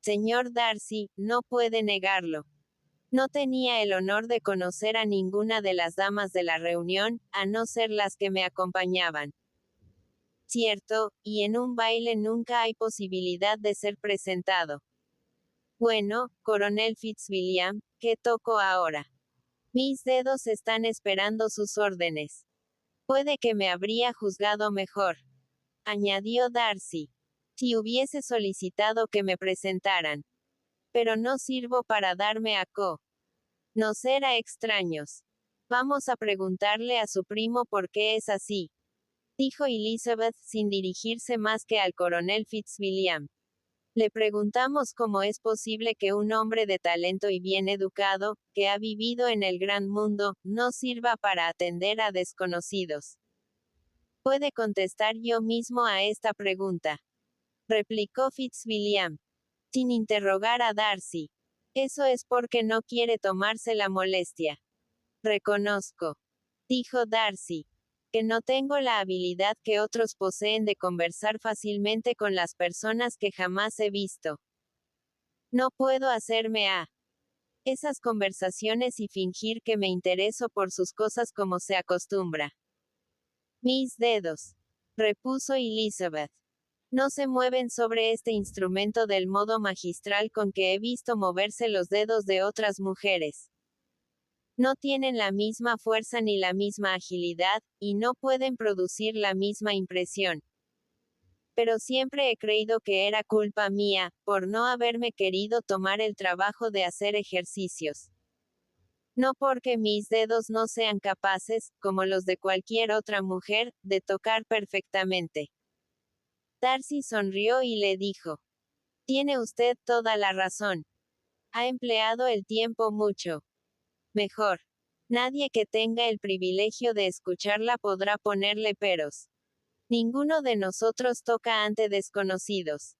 [SPEAKER 1] Señor Darcy, no puede negarlo. No tenía el honor de conocer a ninguna de las damas de la reunión, a no ser las que me acompañaban. Cierto, y en un baile nunca hay posibilidad de ser presentado. Bueno, coronel Fitzwilliam, ¿qué toco ahora? Mis dedos están esperando sus órdenes. Puede que me habría juzgado mejor. añadió Darcy. Si hubiese solicitado que me presentaran. Pero no sirvo para darme a conocer a extraños. Vamos a preguntarle a su primo por qué es así, dijo Elizabeth sin dirigirse más que al coronel Fitzwilliam. Le preguntamos cómo es posible que un hombre de talento y bien educado, que ha vivido en el gran mundo, no sirva para atender a desconocidos. Puede contestar yo mismo a esta pregunta, replicó Fitzwilliam, sin interrogar a Darcy. Eso es porque no quiere tomarse la molestia. Reconozco, dijo Darcy, que no tengo la habilidad que otros poseen de conversar fácilmente con las personas que jamás he visto. No puedo hacerme a esas conversaciones y fingir que me intereso por sus cosas como se acostumbra. Mis dedos, repuso Elizabeth, no se mueven sobre este instrumento del modo magistral con que he visto moverse los dedos de otras mujeres. No tienen la misma fuerza ni la misma agilidad, y no pueden producir la misma impresión. Pero siempre he creído que era culpa mía, por no haberme querido tomar el trabajo de hacer ejercicios. No porque mis dedos no sean capaces, como los de cualquier otra mujer, de tocar perfectamente. Darcy sonrió y le dijo: Tiene usted toda la razón. Ha empleado el tiempo mucho mejor. Nadie que tenga el privilegio de escucharla podrá ponerle peros. Ninguno de nosotros toca ante desconocidos.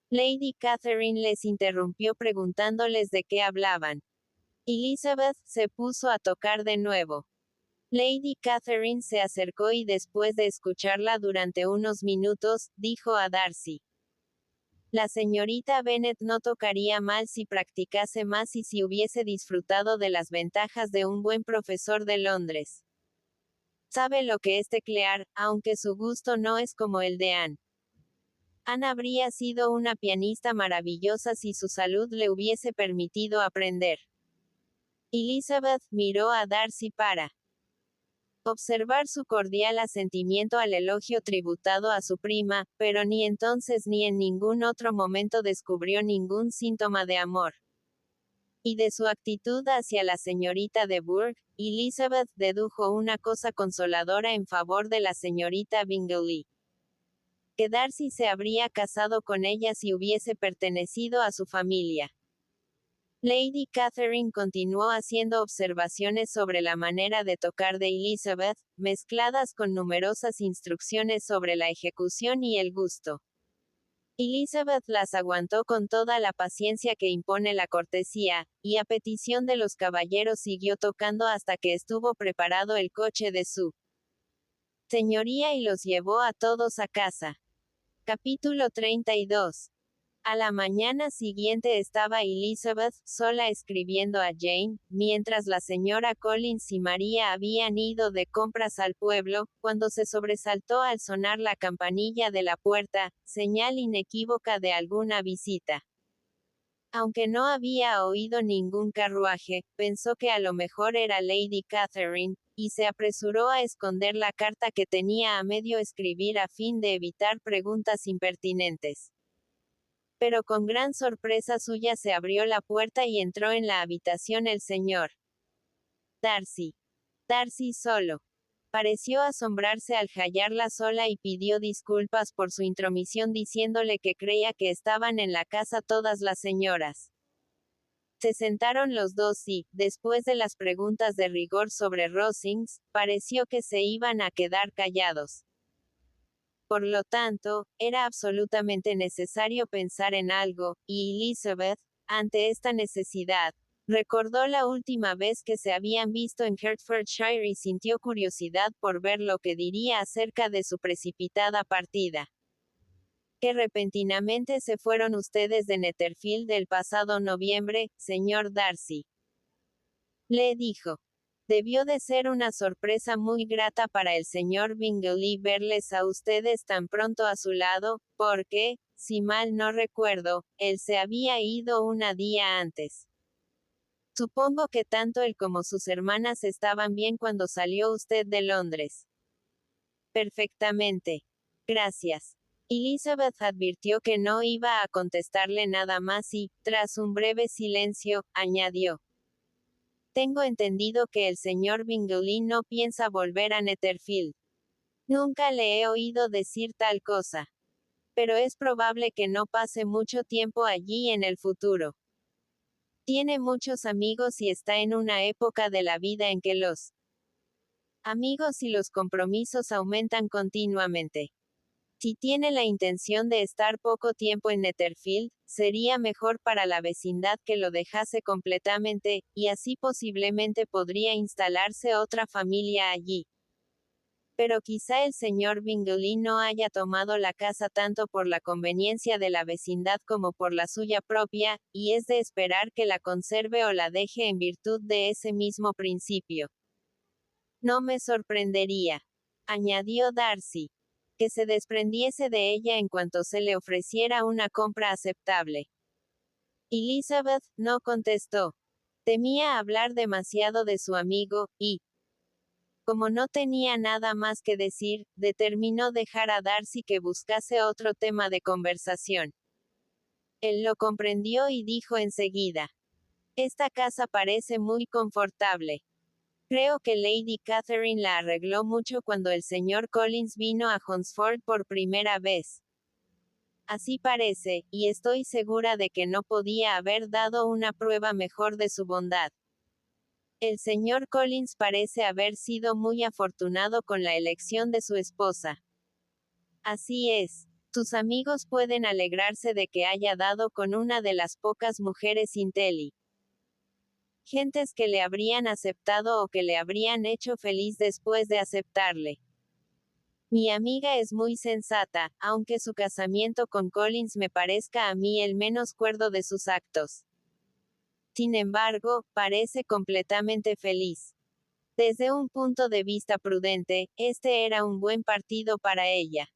[SPEAKER 1] Lady Catherine les interrumpió preguntándoles de qué hablaban. Elizabeth se puso a tocar de nuevo. Lady Catherine se acercó y después de escucharla durante unos minutos, dijo a Darcy: La señorita Bennet no tocaría mal si practicase más y si hubiese disfrutado de las ventajas de un buen profesor de Londres. Sabe lo que es teclear, aunque su gusto no es como el de Anne. Anne habría sido una pianista maravillosa si su salud le hubiese permitido aprender. Elizabeth miró a Darcy para observar su cordial asentimiento al elogio tributado a su prima, pero ni entonces ni en ningún otro momento descubrió ningún síntoma de amor. Y de su actitud hacia la señorita de Bourgh, Elizabeth dedujo una cosa consoladora en favor de la señorita Bingley. Que Darcy se habría casado con ella si hubiese pertenecido a su familia. Lady Catherine continuó haciendo observaciones sobre la manera de tocar de Elizabeth, mezcladas con numerosas instrucciones sobre la ejecución y el gusto. Elizabeth las aguantó con toda la paciencia que impone la cortesía, y a petición de los caballeros siguió tocando hasta que estuvo preparado el coche de su señoría y los llevó a todos a casa. Capítulo 32. A la mañana siguiente estaba Elizabeth sola escribiendo a Jane, mientras la señora Collins y María habían ido de compras al pueblo, cuando se sobresaltó al sonar la campanilla de la puerta, señal inequívoca de alguna visita. Aunque no había oído ningún carruaje, pensó que a lo mejor era Lady Catherine, y se apresuró a esconder la carta que tenía a medio escribir a fin de evitar preguntas impertinentes. Pero con gran sorpresa suya se abrió la puerta y entró en la habitación el señor Darcy. Darcy solo. Pareció asombrarse al hallarla sola y pidió disculpas por su intromisión diciéndole que creía que estaban en la casa todas las señoras. Se sentaron los dos y, después de las preguntas de rigor sobre Rosings, pareció que se iban a quedar callados. Por lo tanto, era absolutamente necesario pensar en algo, y Elizabeth, ante esta necesidad, recordó la última vez que se habían visto en Hertfordshire y sintió curiosidad por ver lo que diría acerca de su precipitada partida. Que repentinamente se fueron ustedes de Netherfield el pasado noviembre, señor Darcy. Le dijo. Debió de ser una sorpresa muy grata para el señor Bingley verles a ustedes tan pronto a su lado, porque, si mal no recuerdo, él se había ido un día antes. Supongo que tanto él como sus hermanas estaban bien cuando salió usted de Londres. Perfectamente. Gracias. Elizabeth advirtió que no iba a contestarle nada más y, tras un breve silencio, añadió. Tengo entendido que el señor Bingley no piensa volver a Netherfield. Nunca le he oído decir tal cosa. Pero es probable que no pase mucho tiempo allí en el futuro. Tiene muchos amigos y está en una época de la vida en que los amigos y los compromisos aumentan continuamente. Si tiene la intención de estar poco tiempo en Netherfield, sería mejor para la vecindad que lo dejase completamente, y así posiblemente podría instalarse otra familia allí. Pero quizá el señor Bingley no haya tomado la casa tanto por la conveniencia de la vecindad como por la suya propia, y es de esperar que la conserve o la deje en virtud de ese mismo principio. No me sorprendería, añadió Darcy, que se desprendiese de ella en cuanto se le ofreciera una compra aceptable. Elizabeth no contestó. Temía hablar demasiado de su amigo, y, como no tenía nada más que decir, determinó dejar a Darcy que buscase otro tema de conversación. Él lo comprendió y dijo enseguida. Esta casa parece muy confortable. Creo que Lady Catherine la arregló mucho cuando el señor Collins vino a Hunsford por primera vez. Así parece, y estoy segura de que no podía haber dado una prueba mejor de su bondad. El señor Collins parece haber sido muy afortunado con la elección de su esposa. Así es. Tus amigos pueden alegrarse de que haya dado con una de las pocas mujeres inteligentes gentes que le habrían aceptado o que le habrían hecho feliz después de aceptarle. Mi amiga es muy sensata, aunque su casamiento con Collins me parezca a mí el menos cuerdo de sus actos. Sin embargo, parece completamente feliz. Desde un punto de vista prudente, este era un buen partido para ella.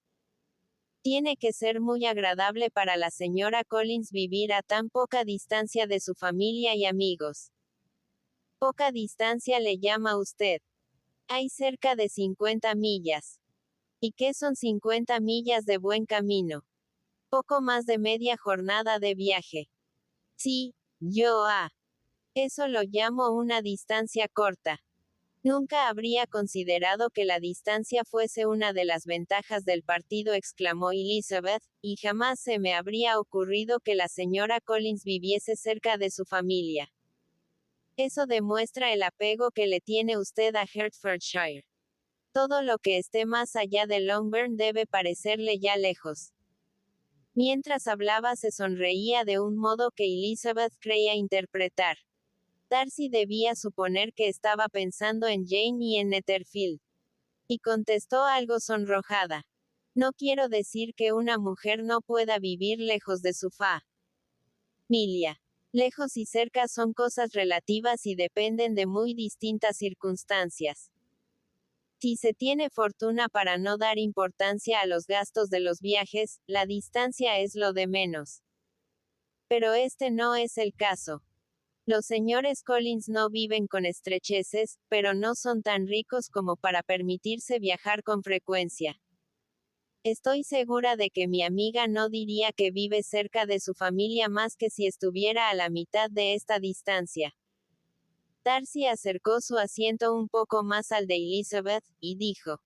[SPEAKER 1] Tiene que ser muy agradable para la señora Collins vivir a tan poca distancia de su familia y amigos. Poca distancia le llama usted. Hay cerca de 50 millas. ¿Y qué son 50 millas de buen camino? Poco más de media jornada de viaje. Sí, eso lo llamo una distancia corta. Nunca habría considerado que la distancia fuese una de las ventajas del partido, exclamó Elizabeth, y jamás se me habría ocurrido que la señora Collins viviese cerca de su familia. Eso demuestra el apego que le tiene usted a Hertfordshire. Todo lo que esté más allá de Longbourn debe parecerle ya lejos. Mientras hablaba se sonreía de un modo que Elizabeth creía interpretar. Darcy debía suponer que estaba pensando en Jane y en Netherfield. Y contestó algo sonrojada. No quiero decir que una mujer no pueda vivir lejos de su familia. Lejos y cerca son cosas relativas y dependen de muy distintas circunstancias. Si se tiene fortuna para no dar importancia a los gastos de los viajes, la distancia es lo de menos. Pero este no es el caso. Los señores Collins no viven con estrecheces, pero no son tan ricos como para permitirse viajar con frecuencia. Estoy segura de que mi amiga no diría que vive cerca de su familia más que si estuviera a la mitad de esta distancia. Darcy acercó su asiento un poco más al de Elizabeth, y dijo.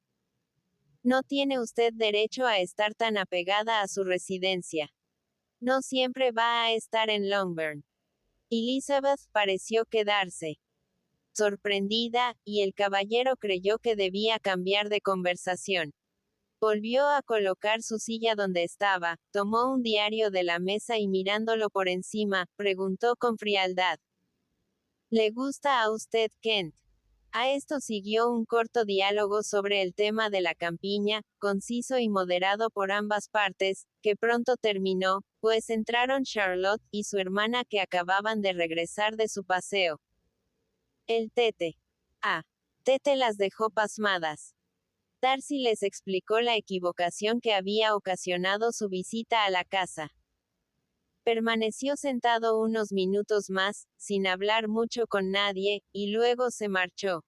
[SPEAKER 1] No tiene usted derecho a estar tan apegada a su residencia. No siempre va a estar en Longbourn. Elizabeth pareció quedarse sorprendida, y el caballero creyó que debía cambiar de conversación. Volvió a colocar su silla donde estaba, tomó un diario de la mesa y mirándolo por encima, preguntó con frialdad. ¿Le gusta a usted Kent? A esto siguió un corto diálogo sobre el tema de la campiña, conciso y moderado por ambas partes, que pronto terminó, pues entraron Charlotte y su hermana que acababan de regresar de su paseo. El Tete las dejó pasmadas. Darcy les explicó la equivocación que había ocasionado su visita a la casa. Permaneció sentado unos minutos más, sin hablar mucho con nadie, y luego se marchó.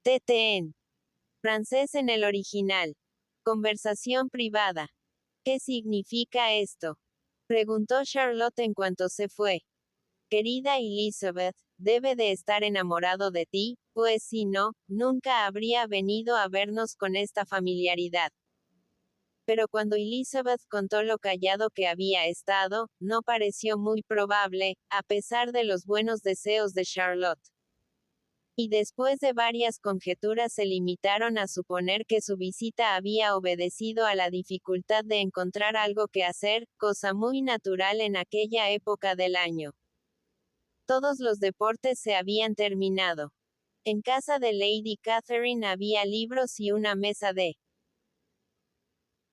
[SPEAKER 1] Tete en Francés en el original. Conversación privada. ¿Qué significa esto? Preguntó Charlotte en cuanto se fue. Querida Elizabeth, debe de estar enamorado de ti, pues si no, nunca habría venido a vernos con esta familiaridad. Pero cuando Elizabeth contó lo callado que había estado, no pareció muy probable, a pesar de los buenos deseos de Charlotte. Y después de varias conjeturas se limitaron a suponer que su visita había obedecido a la dificultad de encontrar algo que hacer, cosa muy natural en aquella época del año. Todos los deportes se habían terminado. En casa de Lady Catherine había libros y una mesa de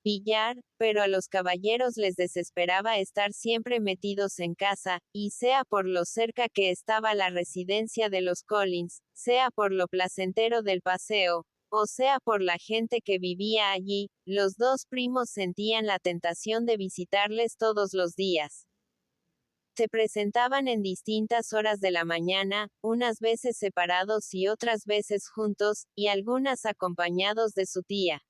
[SPEAKER 1] billar, pero a los caballeros les desesperaba estar siempre metidos en casa, y sea por lo cerca que estaba la residencia de los Collins, sea por lo placentero del paseo, o sea por la gente que vivía allí, los dos primos sentían la tentación de visitarles todos los días. Se presentaban en distintas horas de la mañana, unas veces separados y otras veces juntos, y algunas acompañados de su tía.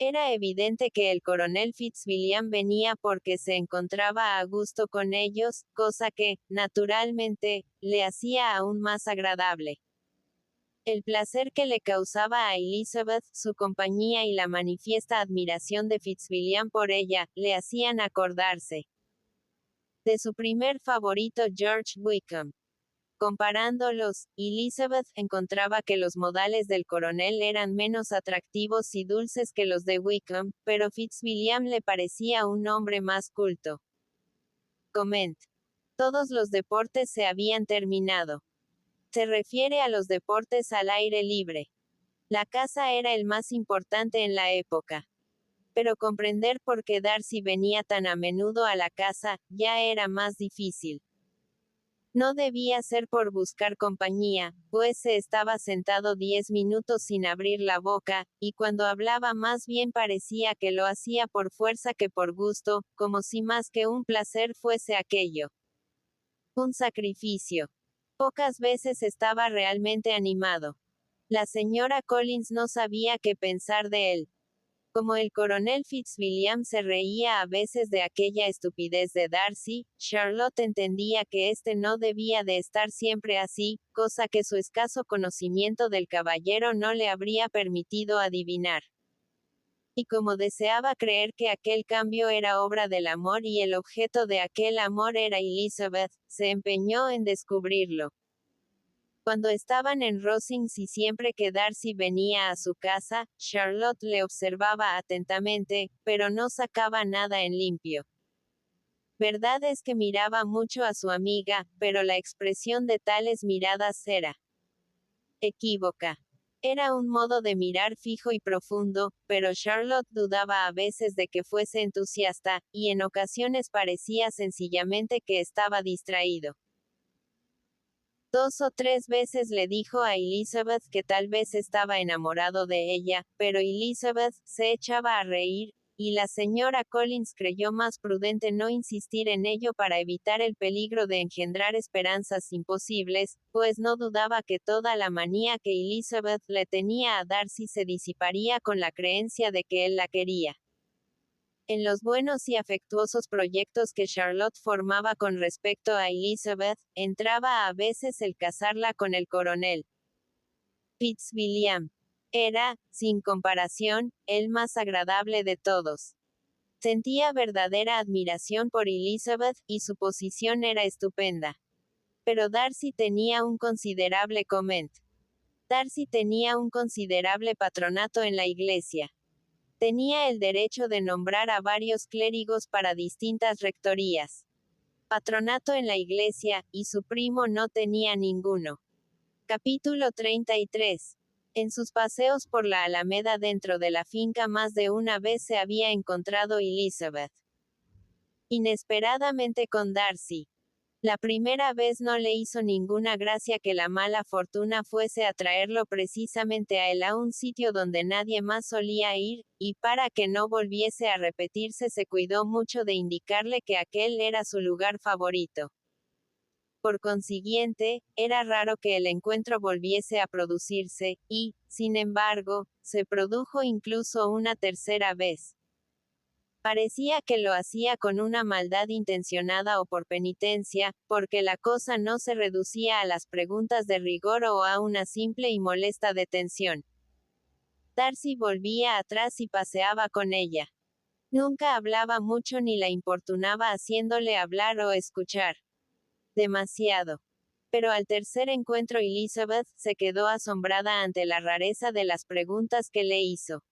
[SPEAKER 1] Era evidente que el coronel Fitzwilliam venía porque se encontraba a gusto con ellos, cosa que, naturalmente, le hacía aún más agradable. El placer que le causaba a Elizabeth, su compañía y la manifiesta admiración de Fitzwilliam por ella, le hacían acordarse de su primer favorito George Wickham. Comparándolos, Elizabeth encontraba que los modales del coronel eran menos atractivos y dulces que los de Wickham, pero Fitzwilliam le parecía un hombre más culto. Comment. Todos los deportes se habían terminado. Se refiere a los deportes al aire libre. La caza era el más importante en la época. Pero comprender por qué Darcy venía tan a menudo a la casa, ya era más difícil. No debía ser por buscar compañía, pues se estaba sentado 10 minutos sin abrir la boca, y cuando hablaba más bien parecía que lo hacía por fuerza que por gusto, como si más que un placer fuese aquello un sacrificio. Pocas veces estaba realmente animado. La señora Collins no sabía qué pensar de él. Como el coronel Fitzwilliam se reía a veces de aquella estupidez de Darcy, Charlotte entendía que éste no debía de estar siempre así, cosa que su escaso conocimiento del caballero no le habría permitido adivinar. Y como deseaba creer que aquel cambio era obra del amor y el objeto de aquel amor era Elizabeth, se empeñó en descubrirlo. Cuando estaban en Rosings y siempre que Darcy venía a su casa, Charlotte le observaba atentamente, pero no sacaba nada en limpio. Verdad es que miraba mucho a su amiga, pero la expresión de tales miradas era equívoca. Era un modo de mirar fijo y profundo, pero Charlotte dudaba a veces de que fuese entusiasta, y en ocasiones parecía sencillamente que estaba distraído. 2 o 3 veces le dijo a Elizabeth que tal vez estaba enamorado de ella, pero Elizabeth se echaba a reír, y la señora Collins creyó más prudente no insistir en ello para evitar el peligro de engendrar esperanzas imposibles, pues no dudaba que toda la manía que Elizabeth le tenía a Darcy se disiparía con la creencia de que él la quería. En los buenos y afectuosos proyectos que Charlotte formaba con respecto a Elizabeth, entraba a veces el casarla con el coronel Fitzwilliam. Era, sin comparación, el más agradable de todos. Sentía verdadera admiración por Elizabeth, y su posición era estupenda. Pero Darcy tenía un considerable Darcy tenía un considerable patronato en la iglesia. Tenía el derecho de nombrar a varios clérigos para distintas rectorías. Patronato en la iglesia, y su primo no tenía ninguno. Capítulo 33. En sus paseos por la Alameda dentro de la finca más de una vez se había encontrado Elizabeth inesperadamente con Darcy. La primera vez no le hizo ninguna gracia que la mala fortuna fuese a traerlo precisamente a él a un sitio donde nadie más solía ir, y para que no volviese a repetirse se cuidó mucho de indicarle que aquel era su lugar favorito. Por consiguiente, era raro que el encuentro volviese a producirse, y, sin embargo, se produjo incluso una tercera vez. Parecía que lo hacía con una maldad intencionada o por penitencia, porque la cosa no se reducía a las preguntas de rigor o a una simple y molesta detención. Darcy volvía atrás y paseaba con ella. Nunca hablaba mucho ni la importunaba haciéndole hablar o escuchar. Demasiado. Pero al tercer encuentro Elizabeth se quedó asombrada ante la rareza de las preguntas que le hizo.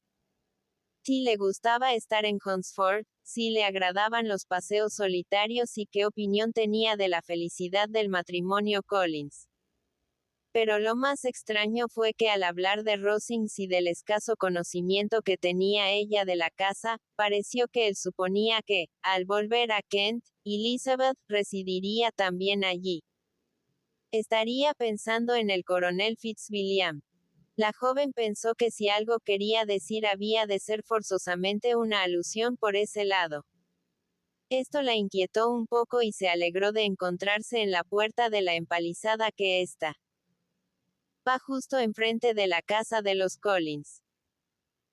[SPEAKER 1] Si le gustaba estar en Hunsford, si le agradaban los paseos solitarios y qué opinión tenía de la felicidad del matrimonio Collins. Pero lo más extraño fue que al hablar de Rosings y del escaso conocimiento que tenía ella de la casa, pareció que él suponía que, al volver a Kent, Elizabeth residiría también allí. Estaría pensando en el coronel Fitzwilliam. La joven pensó que si algo quería decir había de ser forzosamente una alusión por ese lado. Esto la inquietó un poco y se alegró de encontrarse en la puerta de la empalizada que está. Va justo enfrente de la casa de los Collins.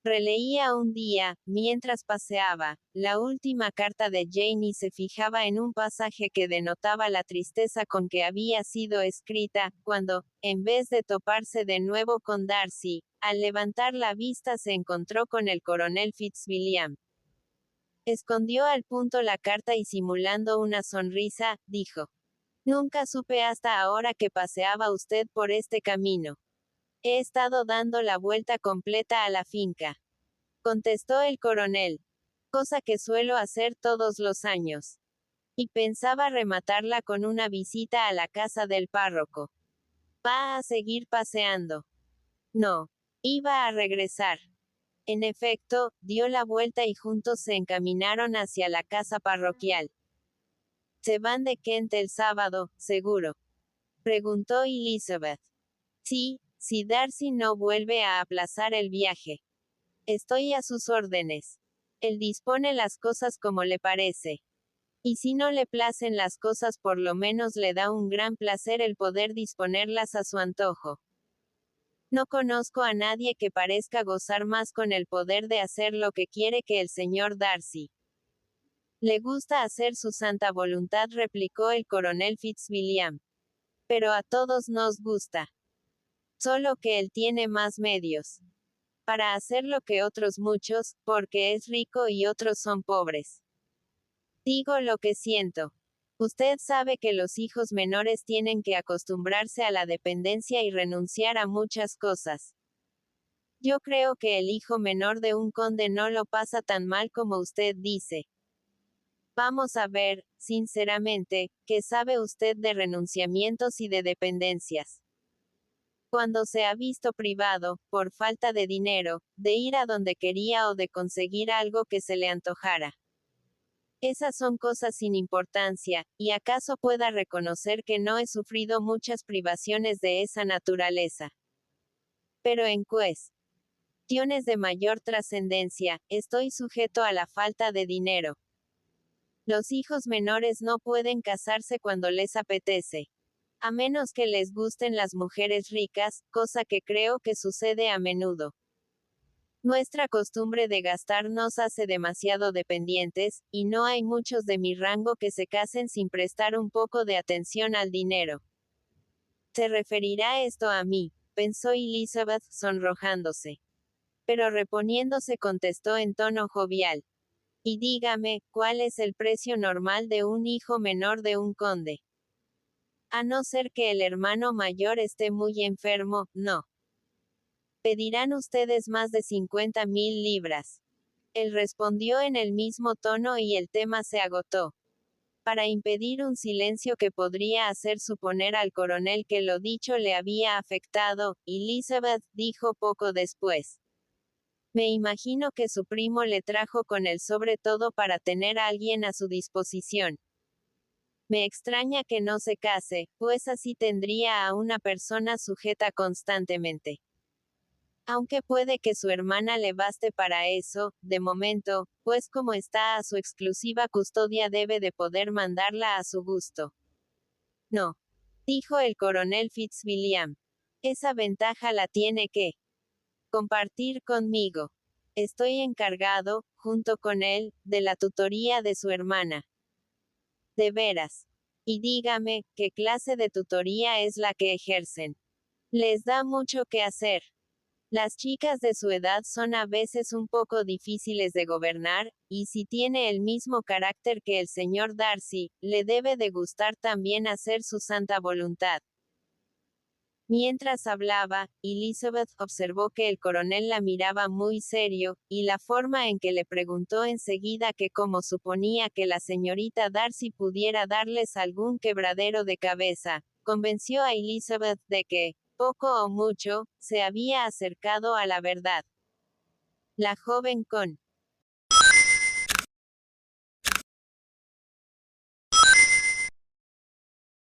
[SPEAKER 1] Releía un día, mientras paseaba, la última carta de Jane y se fijaba en un pasaje que denotaba la tristeza con que había sido escrita, cuando, en vez de toparse de nuevo con Darcy, al levantar la vista se encontró con el coronel Fitzwilliam. Escondió al punto la carta y simulando una sonrisa, dijo: Nunca supe hasta ahora que paseaba usted por este camino. He estado dando la vuelta completa a la finca. Contestó el coronel. Cosa que suelo hacer todos los años. Y pensaba rematarla con una visita a la casa del párroco. ¿Va a seguir paseando? No. Iba a regresar. En efecto, dio la vuelta y juntos se encaminaron hacia la casa parroquial. ¿Se van de Kent el sábado, seguro?, preguntó Elizabeth. Sí, si Darcy no vuelve a aplazar el viaje. Estoy a sus órdenes. Él dispone las cosas como le parece. Y si no le placen las cosas, por lo menos le da un gran placer el poder disponerlas a su antojo. No conozco a nadie que parezca gozar más con el poder de hacer lo que quiere que el señor Darcy. Le gusta hacer su santa voluntad, replicó el coronel Fitzwilliam. Pero a todos nos gusta. Solo que él tiene más medios para hacer lo que otros muchos, porque es rico y otros son pobres. Digo lo que siento. Usted sabe que los hijos menores tienen que acostumbrarse a la dependencia y renunciar a muchas cosas. Yo creo que el hijo menor de un conde no lo pasa tan mal como usted dice. Vamos a ver, sinceramente, ¿qué sabe usted de renunciamientos y de dependencias? Cuando se ha visto privado, por falta de dinero, de ir a donde quería o de conseguir algo que se le antojara. Esas son cosas sin importancia, y acaso pueda reconocer que no he sufrido muchas privaciones de esa naturaleza. Pero en cuestiones de mayor trascendencia, estoy sujeto a la falta de dinero. Los hijos menores no pueden casarse cuando les apetece. A menos que les gusten las mujeres ricas, cosa que creo que sucede a menudo. Nuestra costumbre de gastar nos hace demasiado dependientes, y no hay muchos de mi rango que se casen sin prestar un poco de atención al dinero. ¿Se referirá esto a mí?, pensó Elizabeth, sonrojándose. Pero reponiéndose contestó en tono jovial. Y dígame, ¿cuál es el precio normal de un hijo menor de un conde? A no ser que el hermano mayor esté muy enfermo, no. Pedirán ustedes más de 50.000 libras. Él respondió en el mismo tono y el tema se agotó. Para impedir un silencio que podría hacer suponer al coronel que lo dicho le había afectado, Elizabeth dijo poco después. Me imagino que su primo le trajo con él sobre todo para tener a alguien a su disposición. Me extraña que no se case, pues así tendría a una persona sujeta constantemente. Aunque puede que su hermana le baste para eso, de momento, pues como está a su exclusiva custodia debe de poder mandarla a su gusto. No. dijo el coronel Fitzwilliam. Esa ventaja la tiene que compartir conmigo. Estoy encargado, junto con él, de la tutoría de su hermana. De veras. Y dígame, ¿qué clase de tutoría es la que ejercen? Les da mucho que hacer. Las chicas de su edad son a veces un poco difíciles de gobernar, y si tiene el mismo carácter que el señor Darcy, le debe de gustar también hacer su santa voluntad. Mientras hablaba, Elizabeth observó que el coronel la miraba muy serio, y la forma en que le preguntó enseguida que cómo suponía que la señorita Darcy pudiera darles algún quebradero de cabeza, convenció a Elizabeth de que, poco o mucho, se había acercado a la verdad. La joven con